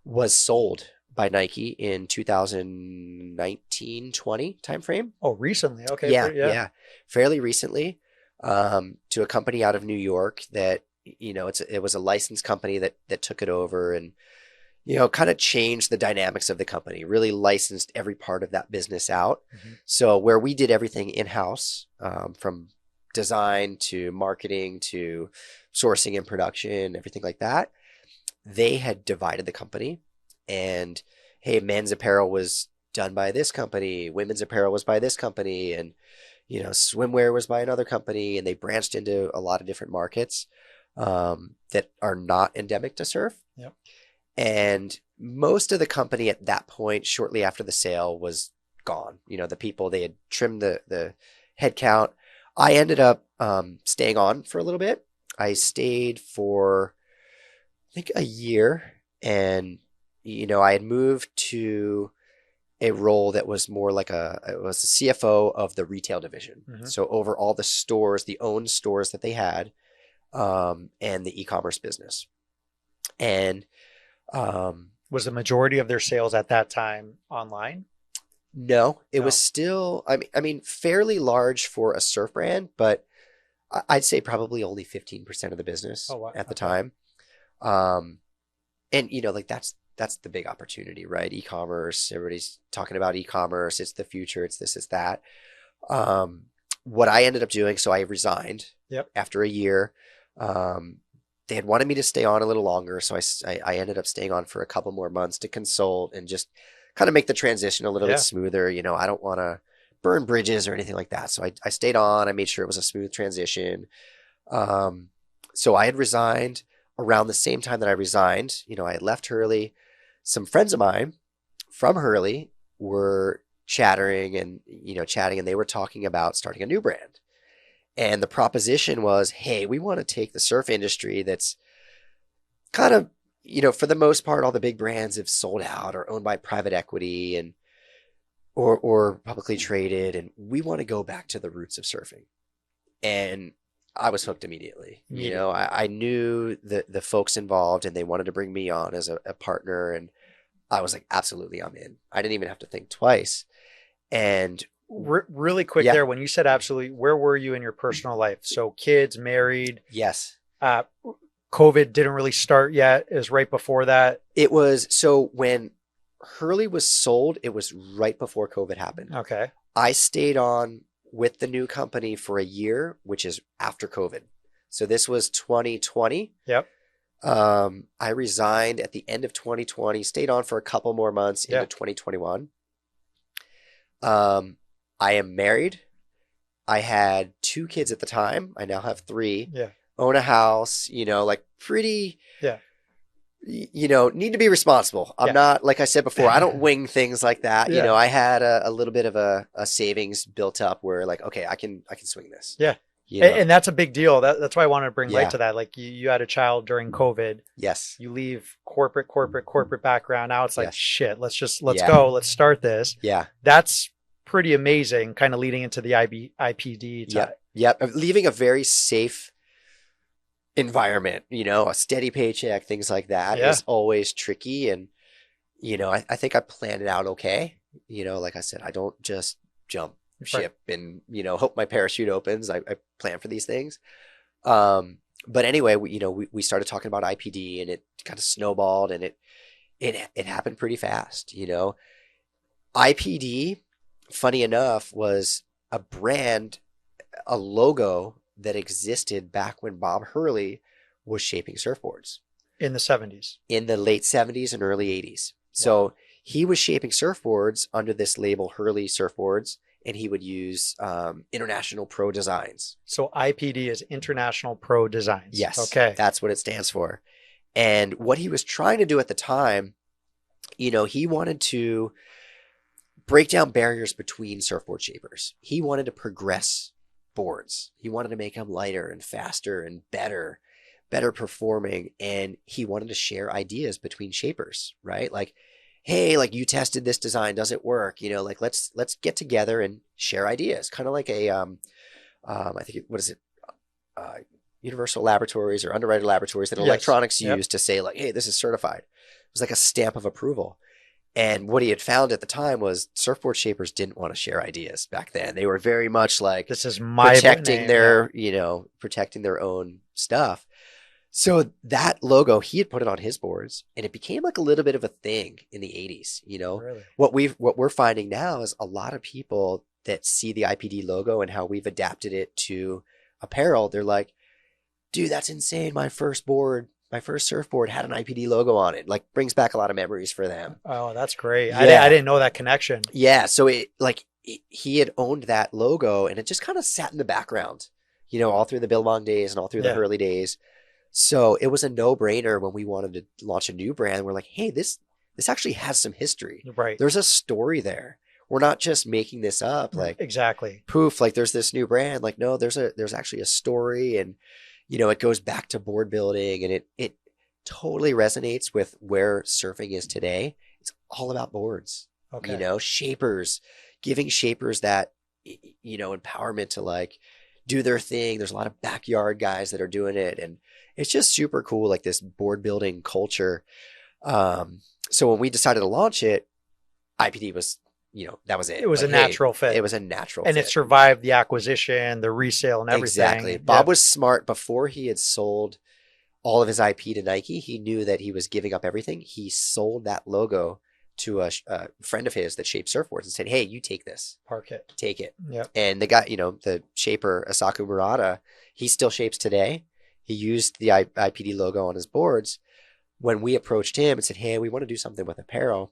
was sold by Nike in 2019-20 timeframe. Oh, recently. Okay. Yeah, fairly recently, to a company out of New York that, you know, it was a licensed company that took it over and, you know, kind of changed the dynamics of the company, really licensed every part of that business out. Mm-hmm. So where we did everything in-house, from design to marketing to sourcing and production, everything like that, they had divided the company. And hey, men's apparel was done by this company, women's apparel was by this company, and, you know, swimwear was by another company, and they branched into a lot of different markets that are not endemic to surf. Yep. And most of the company at that point, shortly after the sale, was gone. You know, the people, they had trimmed the head count. I ended up staying on for a little bit. I stayed for, I think, a year. And, you know, I had moved to a role that was more like it was the CFO of the retail division. Mm-hmm. So over all the stores, the owned stores that they had, and the e-commerce business. And was the majority of their sales at that time online? no, it No. was still, I mean, fairly large for a surf brand, but I'd say probably only 15% of the business Oh, wow. at the Okay. time. And you know, like that's the big opportunity, right? E-commerce, everybody's talking about e-commerce. It's the future. It's this, it's that. What I ended up doing, so I resigned. Yep. After a year. They had wanted me to stay on a little longer, so I ended up staying on for a couple more months to consult and just kind of make the transition a little Yeah. bit smoother. You know, I don't want to burn bridges or anything like that. So I stayed on. I made sure it was a smooth transition. So I had resigned around the same time that I resigned. You know, I had left Hurley. Some friends of mine from Hurley were chatting, and they were talking about starting a new brand. And the proposition was, hey, we want to take the surf industry that's kind of, you know, for the most part, all the big brands have sold out or owned by private equity and or publicly traded. And we want to go back to the roots of surfing. And I was hooked immediately. You know, I knew the folks involved and they wanted to bring me on as a partner. And I was like, absolutely, I'm in. I didn't even have to think twice. And really quick, Yeah. there, when you said absolutely, where were you in your personal life? So kids, married, yes, COVID didn't really start yet. It was right before that. it was. So when Hurley was sold, it was right before COVID happened. Okay. I stayed on with the new company for a year, which is after COVID. So this was 2020. Yep. I resigned at the end of 2020, stayed on for a couple more months into Yeah. 2021. I am married. I had 2 kids at the time. I now have 3. Yeah. Own a house, you know, like pretty, Yeah. you know, need to be responsible. I'm Yeah. not, like I said before, I don't wing things like that. You Yeah. know, I had a little bit of a savings built up where like, okay, I can swing this. Yeah. You know? And that's a big deal. That's why I wanted to bring Yeah. light to that. Like you had a child during COVID. Yes. You leave corporate background. Now it's like, Yes. shit, let's Yeah. go. Let's start this. Yeah. That's pretty amazing, kind of leading into the IPD. Yep. Yep. Leaving a very safe environment, you know, a steady paycheck, things like that Yeah. is always tricky. And, you know, I think I planned it out okay. You know, like I said, I don't just jump ship and, you know, hope my parachute opens. I plan for these things. But anyway, we started talking about IPD and it kind of snowballed and it happened pretty fast, you know. IPD, funny enough, was a brand, a logo that existed back when Bob Hurley was shaping surfboards In the 70s. in the late 70s and early 80s. So he was shaping surfboards under this label, Hurley Surfboards, and he would use International Pro Designs. So IPD is International Pro Designs. Yes. Okay. That's what it stands for. And what he was trying to do at the time, he wanted to break down barriers between surfboard shapers. He wanted to progress boards. He wanted to make them lighter and faster and better performing. And he wanted to share ideas between shapers, right? Like, hey, like you tested this design, does it work? Like let's get together and share ideas. Kind of like a, I think, what is it? Universal Laboratories or Underwriter Laboratories that electronics use to say like, hey, this is certified. It was like a stamp of approval. And what he had found at the time was surfboard shapers didn't want to share ideas back then. They were very much like, this is my protecting protecting their own stuff. So that logo, he had put it on his boards, and it became like a little bit of a thing in the 80s. Really? What we're finding now is a lot of people that see the IPD logo and how we've adapted it to apparel. They're like, dude, that's insane. My first surfboard had an IPD logo on it. Like, brings back a lot of memories for them. Oh, that's great. Yeah. I didn't know that connection. Yeah. So he had owned that logo, and it just kind of sat in the background, all through the BILLABONG days and all through the Hurley days. So it was a no-brainer when we wanted to launch a new brand. We're like, hey, this actually has some history. Right. There's a story there. We're not just making this up. Like, exactly. Poof, like there's this new brand. Like, no, there's actually a story, and it goes back to board building, and it totally resonates with where surfing is today. It's all about boards. Okay. Shapers, giving shapers that empowerment to like do their thing. There's a lot of backyard guys that are doing it, and it's just super cool, like this board building culture. So when we decided to launch it, IPD was, that was it. It was like, a natural fit. It was a natural and fit. it survived the acquisition, the resale, and everything. Exactly. Bob was smart. Before he had sold all of his IP to Nike, he knew that he was giving up everything. He sold that logo to a friend of his that shaped surfboards and said, hey, you take this. Park it. Take it. Yep. And the guy, the shaper, Asaku Murata, he still shapes today. He used the IPD logo on his boards. When we approached him and said, hey, we want to do something with apparel,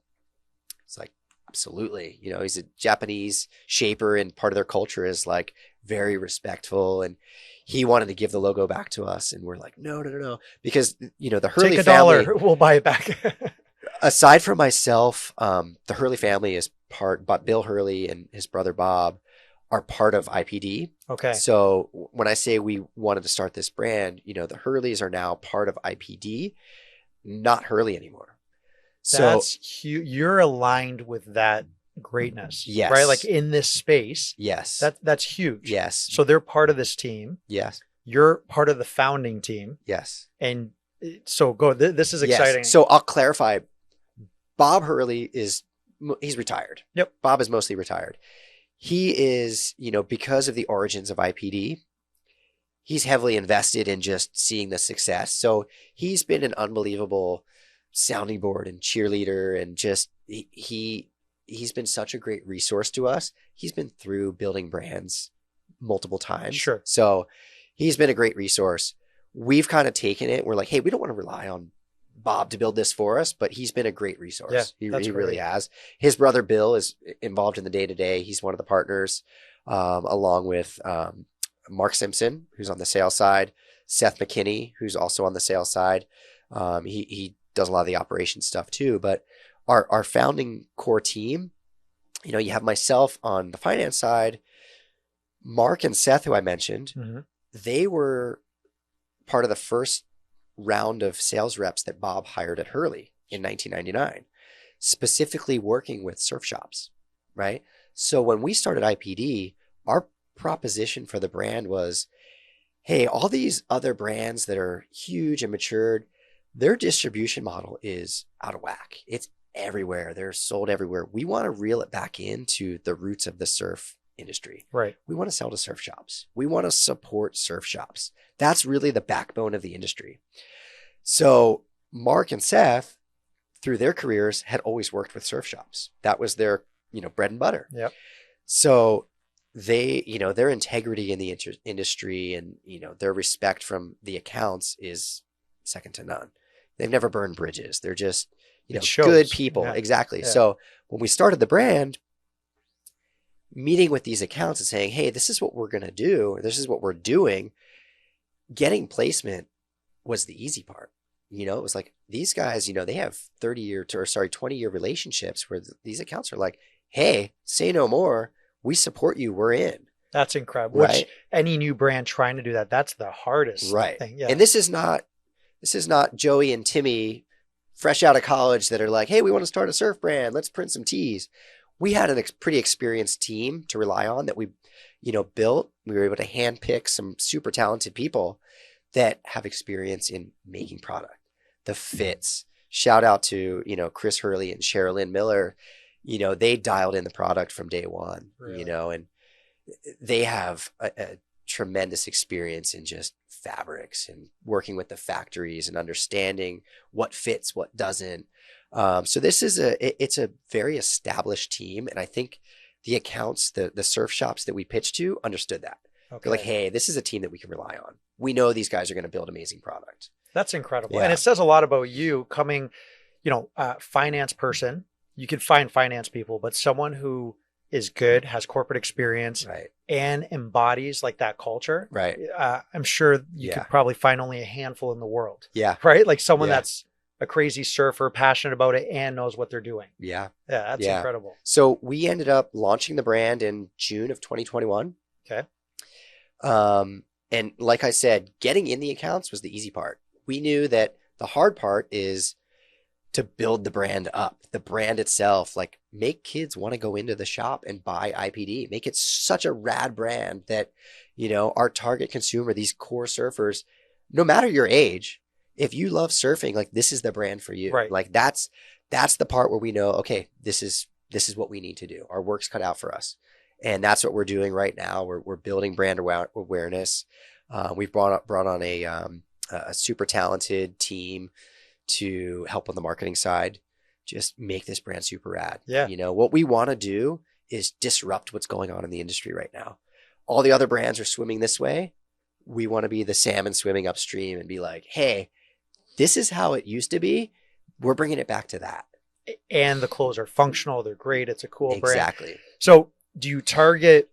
it's like, absolutely. He's a Japanese shaper, and part of their culture is like very respectful. And he wanted to give the logo back to us. And we're like, no. Because, the Hurley Take family, $1, we'll buy it back. aside from myself, the Hurley family is but Bill Hurley and his brother Bob are part of IPD. Okay. So when I say we wanted to start this brand, the Hurleys are now part of IPD, not Hurley anymore. That's huge. You're aligned with that greatness. Yes. Right? Like in this space. Yes. That's huge. Yes. So they're part of this team. Yes. You're part of the founding team. Yes. And so this is exciting. Yes. So I'll clarify. Bob Hurley he's retired. Yep. Bob is mostly retired. He is, because of the origins of IPD, he's heavily invested in just seeing the success. So he's been an unbelievable sounding board and cheerleader, and just he's been such a great resource to us. He's been through building brands multiple times. Sure. So he's been a great resource. We've kind of taken it. We're like, hey, we don't want to rely on Bob to build this for us, but he's been a great resource. Yeah, he really has. His brother Bill is involved in the day-to-day. He's one of the partners, along with Mark Simpson, who's on the sales side, Seth McKinney, who's also on the sales side. He does a lot of the operation stuff too. But our founding core team, you have myself on the finance side, Mark and Seth, who I mentioned, they were part of the first round of sales reps that Bob hired at Hurley in 1999, specifically working with surf shops, right? So when we started IPD, our proposition for the brand was, hey, all these other brands that are huge and matured, their distribution model is out of whack. It's everywhere. They're sold everywhere. We want to reel it back into the roots of the surf industry. Right. We want to sell to surf shops. We want to support surf shops. That's really the backbone of the industry. So Mark and Seth, through their careers, had always worked with surf shops. That was their, bread and butter. Yep. So they, their integrity in the industry and, their respect from the accounts is second to none. They've never burned bridges. They're just, good people. Yeah. Exactly. Yeah. So when we started the brand, meeting with these accounts and saying, hey, this is what we're going to do, or this is what we're doing. Getting placement was the easy part. You know, it was like these guys, you know, they have 20-year relationships where these accounts are like, hey, say no more. We support you. We're in. That's incredible. Right? Which any new brand trying to do that, that's the hardest thing. Yeah. And this is not Joey and Timmy fresh out of college that are like, hey, we want to start a surf brand. Let's print some tees. We had a pretty experienced team to rely on that we, you know, built. We were able to handpick some super talented people that have experience in making product, the fits. Shout out to, you know, Chris Hurley and Sherilyn Miller. You know, they dialed in the product from day one, Really? You know, and they have a tremendous experience in just fabrics and working with the factories and understanding what fits, what doesn't. So this is it's a very established team. And I think the accounts, the surf shops that we pitched to understood that. Okay. They're like, hey, this is a team that we can rely on. We know these guys are going to build amazing product. That's incredible. Yeah. And it says a lot about you coming, you know, finance person. You can find finance people, but someone who is good, has corporate experience, Right. and embodies like that culture. Right. I'm sure you could probably find only a handful in the world. Yeah. Right. Like someone Yeah. that's a crazy surfer, passionate about it, and knows what they're doing. Yeah. Yeah. That's Yeah. incredible. So we ended up launching the brand in June of 2021. Okay. And like I said, getting in the accounts was the easy part. We knew that the hard part is to build the brand up, the brand itself, like make kids want to go into the shop and buy IPD, make it such a rad brand that, you know, our target consumer, these core surfers, no matter your age, if you love surfing, like this is the brand for you. Right. Like that's the part where we know, okay, this is what we need to do. Our work's cut out for us. And that's what we're doing right now. We're building brand awareness. We've brought on a super talented team to help on the marketing side, just make this brand super rad. Yeah. You know, what we want to do is disrupt what's going on in the industry right now. All the other brands are swimming this way. We want to be the salmon swimming upstream and be like, hey, this is how it used to be. We're bringing it back to that. And the clothes are functional. They're great. It's a cool brand. Exactly. So do you target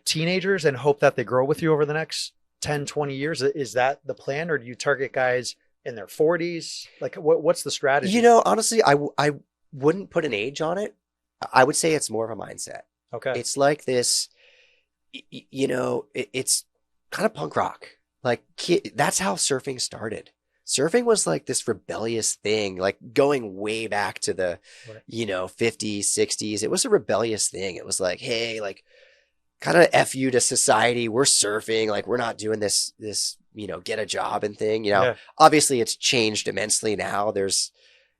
teenagers and hope that they grow with you over the next 10, 20 years? Is that the plan? Or do you target guys in their 40s? Like what's the strategy? You know, honestly, I wouldn't put an age on it. I would say it's more of a mindset. Okay. It's like this, you know, it's kind of punk rock. Like that's how surfing started. Surfing was like this rebellious thing, like going way back to the, you know, 50s, 60s. It was a rebellious thing. It was like, hey, like kind of F you to society. We're surfing. Like we're not doing this, you know, get a job and thing, you know. Obviously it's changed immensely now. There's,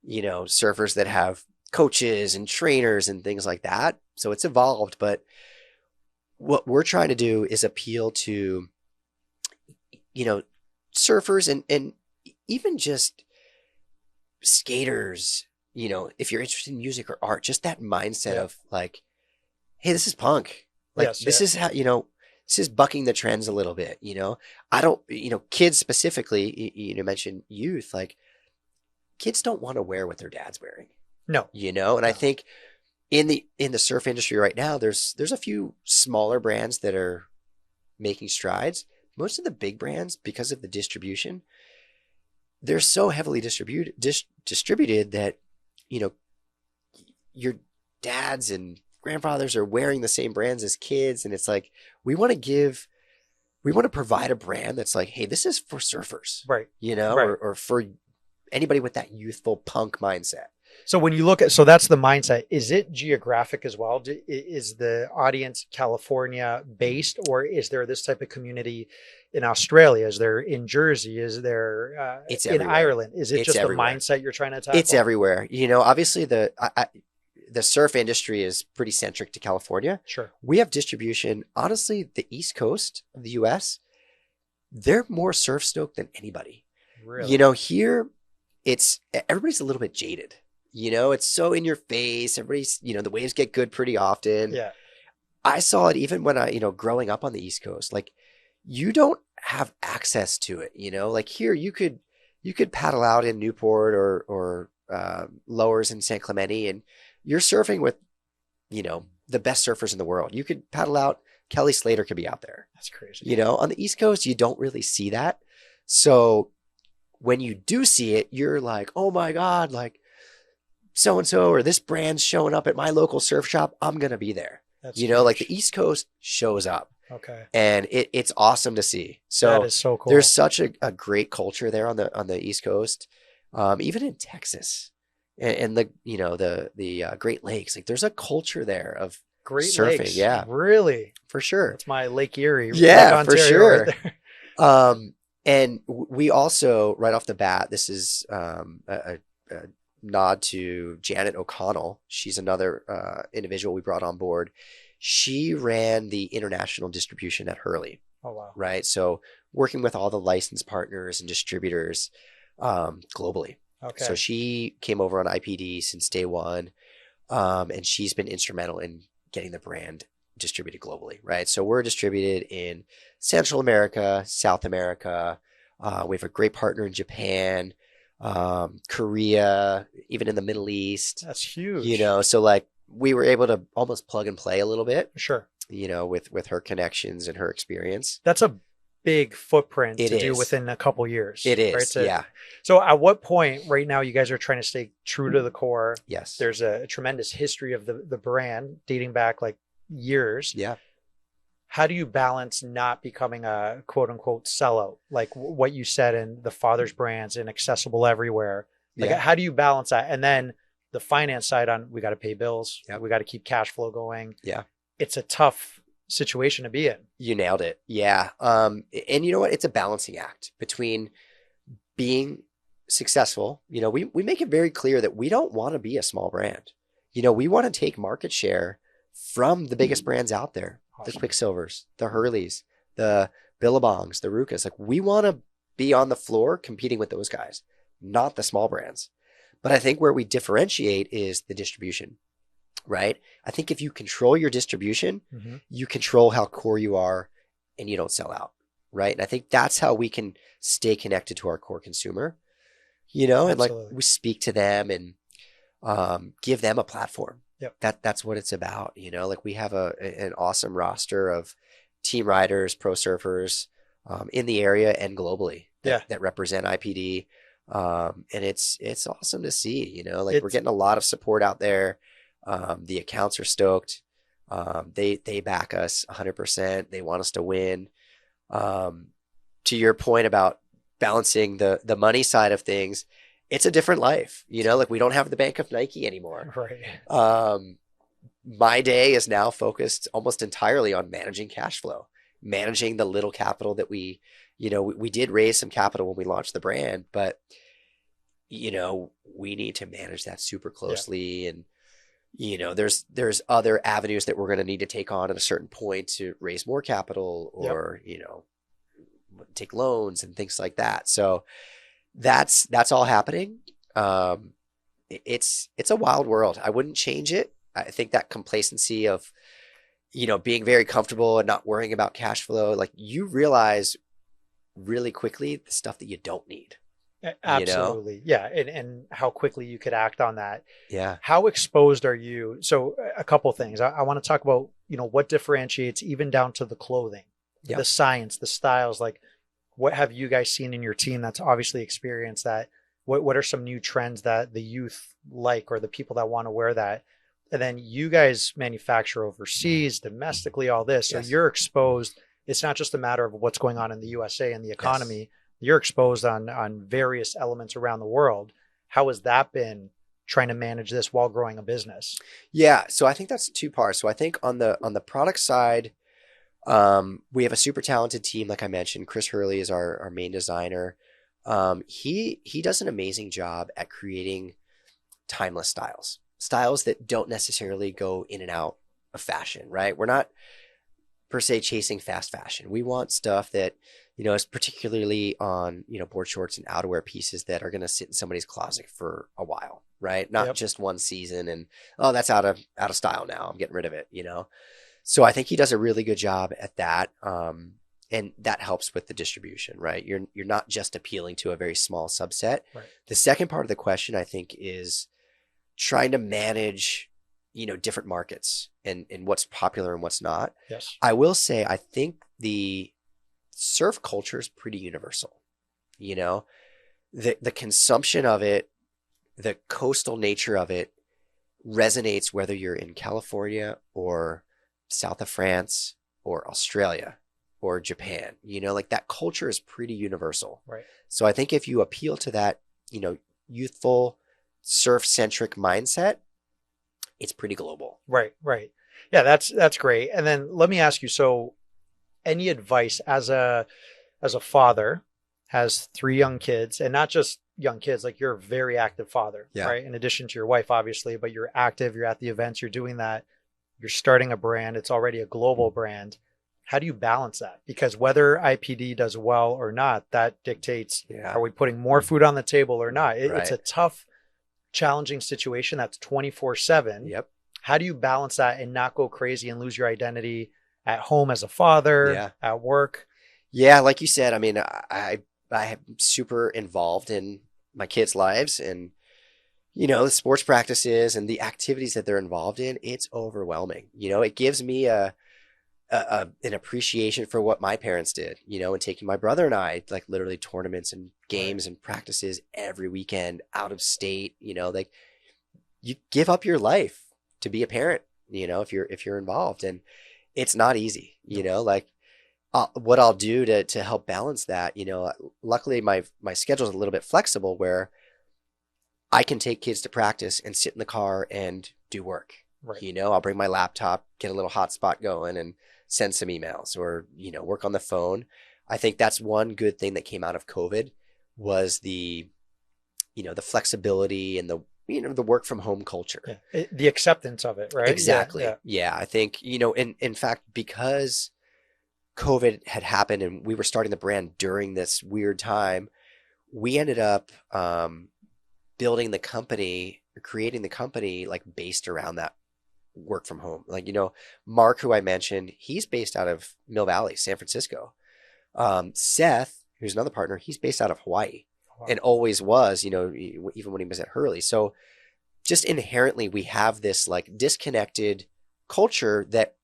you know, surfers that have coaches and trainers and things like that. So it's evolved, but what we're trying to do is appeal to, you know, surfers and even just skaters, you know, if you're interested in music or art, just that mindset of like, hey, this is punk. Like this is how, you know, this is bucking the trends a little bit, you know. I don't, you know, kids specifically, you mentioned youth, like kids don't want to wear what their dad's wearing. No. You know, and I think in the surf industry right now, there's a few smaller brands that are making strides. Most of the big brands, because of the distribution, they're so heavily distributed that, you know, your dads and grandfathers are wearing the same brands as kids. And it's like, we want to provide a brand that's like, hey, this is for surfers, right? You know, right. Or for anybody with that youthful punk mindset. So when you look at, so that's the mindset. Is it geographic as well? Is the audience California based, or is there this type of community in Australia? Is there in Jersey? Is there it's in everywhere. Ireland? Is it It's just everywhere. the mindset you're trying to tackle? It's everywhere. You know, obviously the surf industry is pretty centric to California. Sure. We have distribution. Honestly, the East Coast of the US, they're more surf stoked than anybody. Really? You know, here everybody's a little bit jaded. You know, it's so in your face. Everybody's, you know, the waves get good pretty often. Yeah. I saw it even when you know, growing up on the East Coast, like you don't have access to it, you know, like here you could paddle out in Newport or Lowers in San Clemente and you're surfing with the best surfers in the world. You could paddle out, Kelly Slater could be out there. That's crazy. On the East Coast, you don't really see that. So when you do see it, you're like, oh my God, like so-and-so or this brand's showing up at my local surf shop. I'm going to be there. That's like the East Coast shows up. Okay. And it's awesome to see. So that is so cool. There's such a great culture there on the East Coast, even in Texas and the Great Lakes. Like there's a culture there of Great surfing. Lakes. Yeah, really, for sure. It's my Lake Erie. Yeah, Lake for Ontario sure. right there. And we also right off the bat, this is a nod to Janet O'Connell. She's another individual we brought on board. She ran the international distribution at Hurley. Oh, wow. Right. So working with all the licensed partners and distributors globally. Okay. So she came over on IPD since day one. And she's been instrumental in getting the brand distributed globally. Right. So we're distributed in Central America, South America. We have a great partner in Japan, Korea, even in the Middle East. That's huge. So like, we were able to almost plug and play a little bit, sure. With her connections and her experience. That's a big footprint It to do is. within a couple years. It is, right? yeah. So at what point right now you guys are trying to stay true to the core? Yes. There's a tremendous history of the brand dating back like years. Yeah. How do you balance not becoming a quote unquote sellout? Like what you said in the father's brands and accessible everywhere. Like Yeah. how do you balance that? And then the finance side on, we got to pay bills. Yep. We got to keep cash flow going. Yeah. It's a tough situation to be in. You nailed it. Yeah. And you know what? It's a balancing act between being successful. We make it very clear that we don't want to be a small brand. We want to take market share from the biggest brands out there, Awesome. the Quicksilvers, the Hurleys, the Billabongs, the Rukas. Like we want to be on the floor competing with those guys, not the small brands. But I think where we differentiate is the distribution, right? I think if you control your distribution, Mm-hmm. you control how core you are and you don't sell out, right? And I think that's how we can stay connected to our core consumer, and like Absolutely. we speak to them and give them a platform. Yep. That's what it's about, like we have an awesome roster of team riders, pro surfers in the area and globally that represent IPD. And it's awesome to see, like we're getting a lot of support out there. The accounts are stoked. They back us 100%. They want us to win. To your point about balancing the money side of things, it's a different life, like we don't have the bank of Nike anymore. Right. My day is now focused almost entirely on managing cash flow, managing the little capital that we did raise some capital when we launched the brand, but we need to manage that super closely. And, there's other avenues that we're going to need to take on at a certain point to raise more capital or, take loans and things like that. So that's all happening. It's a wild world. I wouldn't change it. I think that complacency of, being very comfortable and not worrying about cash flow, like you realize really quickly the stuff that you don't need. Absolutely. Yeah. And how quickly you could act on that. Yeah. How exposed are you? So a couple of things. I want to talk about, what differentiates even down to the clothing, the science, the styles, like what have you guys seen in your team that's obviously experienced that? What are some new trends that the youth like or the people that want to wear that? And then you guys manufacture overseas, domestically, all this. So you're exposed. It's not just a matter of what's going on in the USA and the economy. Yes. You're exposed on various elements around the world. How has that been trying to manage this while growing a business? Yeah. So I think that's two parts. So I think on the product side, we have a super talented team. Like I mentioned, Chris Hurley is our main designer. He does an amazing job at creating timeless styles that don't necessarily go in and out of fashion, right? We're not per se chasing fast fashion. We want stuff that, is particularly on, board shorts and outerwear pieces that are going to sit in somebody's closet for a while, right? Not just one season and, oh, that's out of style now, I'm getting rid of it, So I think he does a really good job at that. And that helps with the distribution, right? You're not just appealing to a very small subset. Right. The second part of the question, I think, is trying to manage different markets and what's popular and what's not. Yes. I will say, I think the surf culture is pretty universal. The consumption of it, the coastal nature of it resonates whether you're in California or south of France or Australia or Japan. Like that culture is pretty universal. Right. So I think if you appeal to that, youthful surf centric mindset, it's pretty global. Right. Yeah, that's great. And then let me ask you, so any advice as a father, has 3 young kids, and not just young kids, like you're a very active father, Yeah. right? In addition to your wife, obviously, but you're active, you're at the events, you're doing that, you're starting a brand, it's already a global brand. How do you balance that? Because whether IPD does well or not, that dictates, Yeah. are we putting more food on the table or not? It's Right. a tough, challenging situation that's 24/7. Yep. How do you balance that and not go crazy and lose your identity at home as a father, Yeah. at work? Yeah, like you said, I mean, I'm super involved in my kids' lives, and the sports practices and the activities that they're involved in. It's overwhelming. It gives me an appreciation for what my parents did. And taking my brother and I, like literally tournaments and games and practices every weekend out of state. Like you give up your life to be a parent. If you're involved, and it's not easy. Like. What I'll do to help balance that, luckily my schedule is a little bit flexible where I can take kids to practice and sit in the car and do work. Right. I'll bring my laptop, get a little hotspot going and send some emails or, work on the phone. I think that's one good thing that came out of COVID was the flexibility and the work from home culture. Yeah. The acceptance of it, right? Exactly. Yeah. Yeah. I think, in fact, because COVID had happened and we were starting the brand during this weird time, we ended up building the company, creating the company like based around that work from home. Like, Mark, who I mentioned, he's based out of Mill Valley, San Francisco. Seth, who's another partner, he's based out of Hawaii. Wow. And always was, even when he was at Hurley. So just inherently we have this like disconnected culture that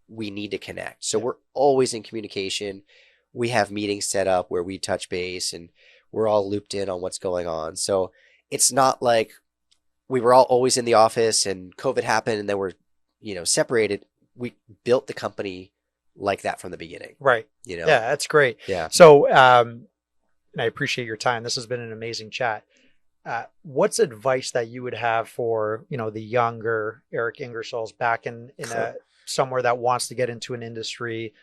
we need to connect. So we're always in communication. We have meetings set up where we touch base and we're all looped in on what's going on. So it's not like we were all always in the office and COVID happened and then we're, separated. We built the company like that from the beginning. Right. Yeah, that's great. Yeah. So, and I appreciate your time. This has been an amazing chat. What's advice that you would have for, the younger Erik Ingersolls back in somewhere that wants to get into an industry?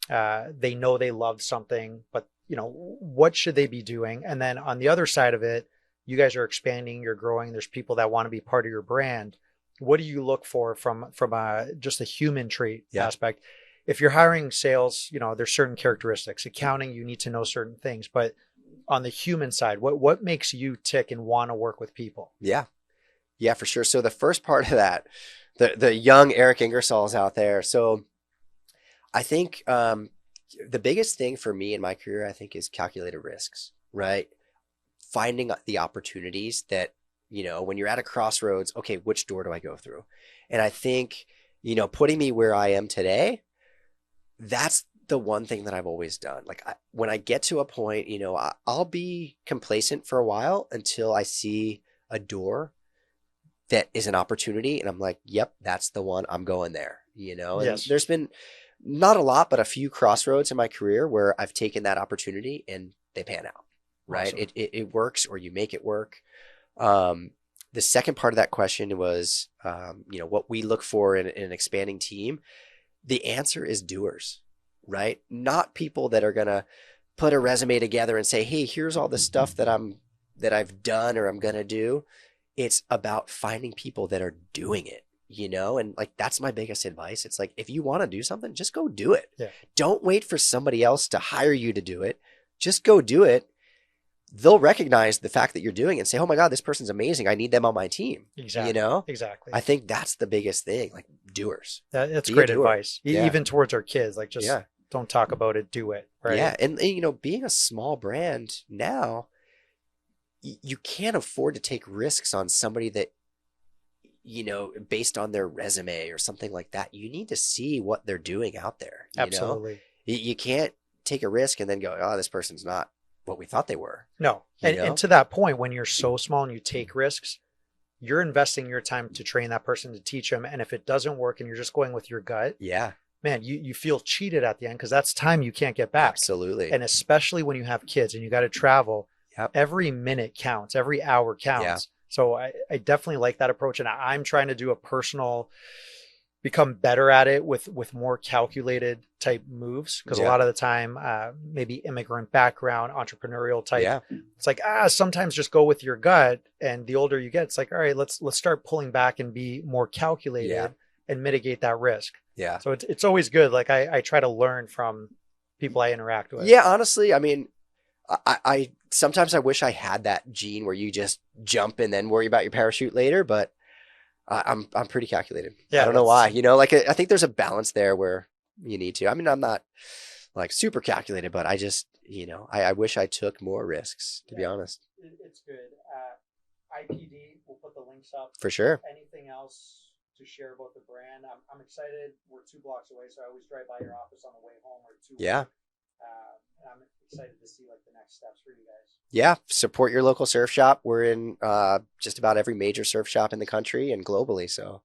They know they love something, but what should they be doing? And then on the other side of it, you guys are expanding, you're growing. There's people that want to be part of your brand. What do you look for from just a human trait aspect? If you're hiring sales, there's certain characteristics. Accounting, you need to know certain things, but on the human side, what makes you tick and want to work with people? Yeah, for sure. So the first part of that, the young Erik Ingersolls out there. So I think the biggest thing for me in my career, I think, is calculated risks, right? Finding the opportunities that, when you're at a crossroads, okay, which door do I go through? And I think, putting me where I am today, that's the one thing that I've always done. Like when I get to a point, I'll be complacent for a while until I see a door that is an opportunity and I'm like, yep, that's the one, I'm going there, and Yes. There's been not a lot, but a few crossroads in my career where I've taken that opportunity and they pan out, right? Awesome. It works, or you make it work. The second part of that question was, what we look for in an expanding team. The answer is doers, right? Not people that are going to put a resume together and say, hey, here's all the stuff that I've done or I'm going to do. It's about finding people that are doing it, and like, that's my biggest advice. It's like, if you want to do something, just go do it. Yeah. Don't wait for somebody else to hire you to do it. Just go do it. They'll recognize the fact that you're doing it and say, oh my God, this person's amazing. I need them on my team. Exactly. Exactly. I think that's the biggest thing, like doers. That's Be a great doer. advice. Yeah. Even towards our kids, like just don't talk about it, do it. Right. Yeah. And being a small brand now, you can't afford to take risks on somebody that, based on their resume or something like that. You need to see what they're doing out there. Absolutely. You can't take a risk and then go, oh, this person's not what we thought they were. No. And to that point, when you're so small and you take risks, you're investing your time to train that person, to teach them. And if it doesn't work and you're just going with your gut, man, you feel cheated at the end, because that's time you can't get back. Absolutely. And especially when you have kids and you got to travel, every minute counts, every hour counts. Yeah. So I definitely like that approach. And I'm trying to do a personal, become better at it with more calculated type moves. Because a lot of the time, maybe immigrant background, entrepreneurial type, it's like, sometimes just go with your gut. And the older you get, it's like, all right, let's start pulling back and be more calculated and mitigate that risk. Yeah. So it's always good. Like I try to learn from people I interact with. Yeah, honestly, I mean, I sometimes I wish I had that gene where you just jump and then worry about your parachute later, but I'm pretty calculated. Yeah, I don't know why. Like I think there's a balance there where you need to. I mean, I'm not like super calculated, but I just, I wish I took more risks, to be honest. It's good. IPD, we'll put the links up. For sure. Anything else to share about the brand? I'm excited. We're 2 blocks away, so I always drive by your office on the way home or 2. Yeah. I'm excited to see like the next steps for you guys. Yeah, support your local surf shop. We're in just about every major surf shop in the country and globally. So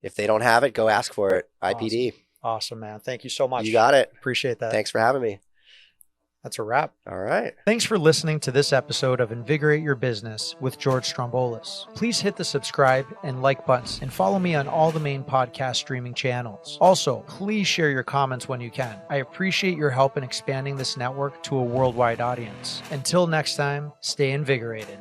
if they don't have it, go ask for it. IPD. Awesome, man. Thank you so much. You got it. Appreciate that. Thanks for having me. That's a wrap. All right. Thanks for listening to this episode of Invigorate Your Business with George Stroumboulis. Please hit the subscribe and like buttons and follow me on all the main podcast streaming channels. Also, please share your comments when you can. I appreciate your help in expanding this network to a worldwide audience. Until next time, stay invigorated.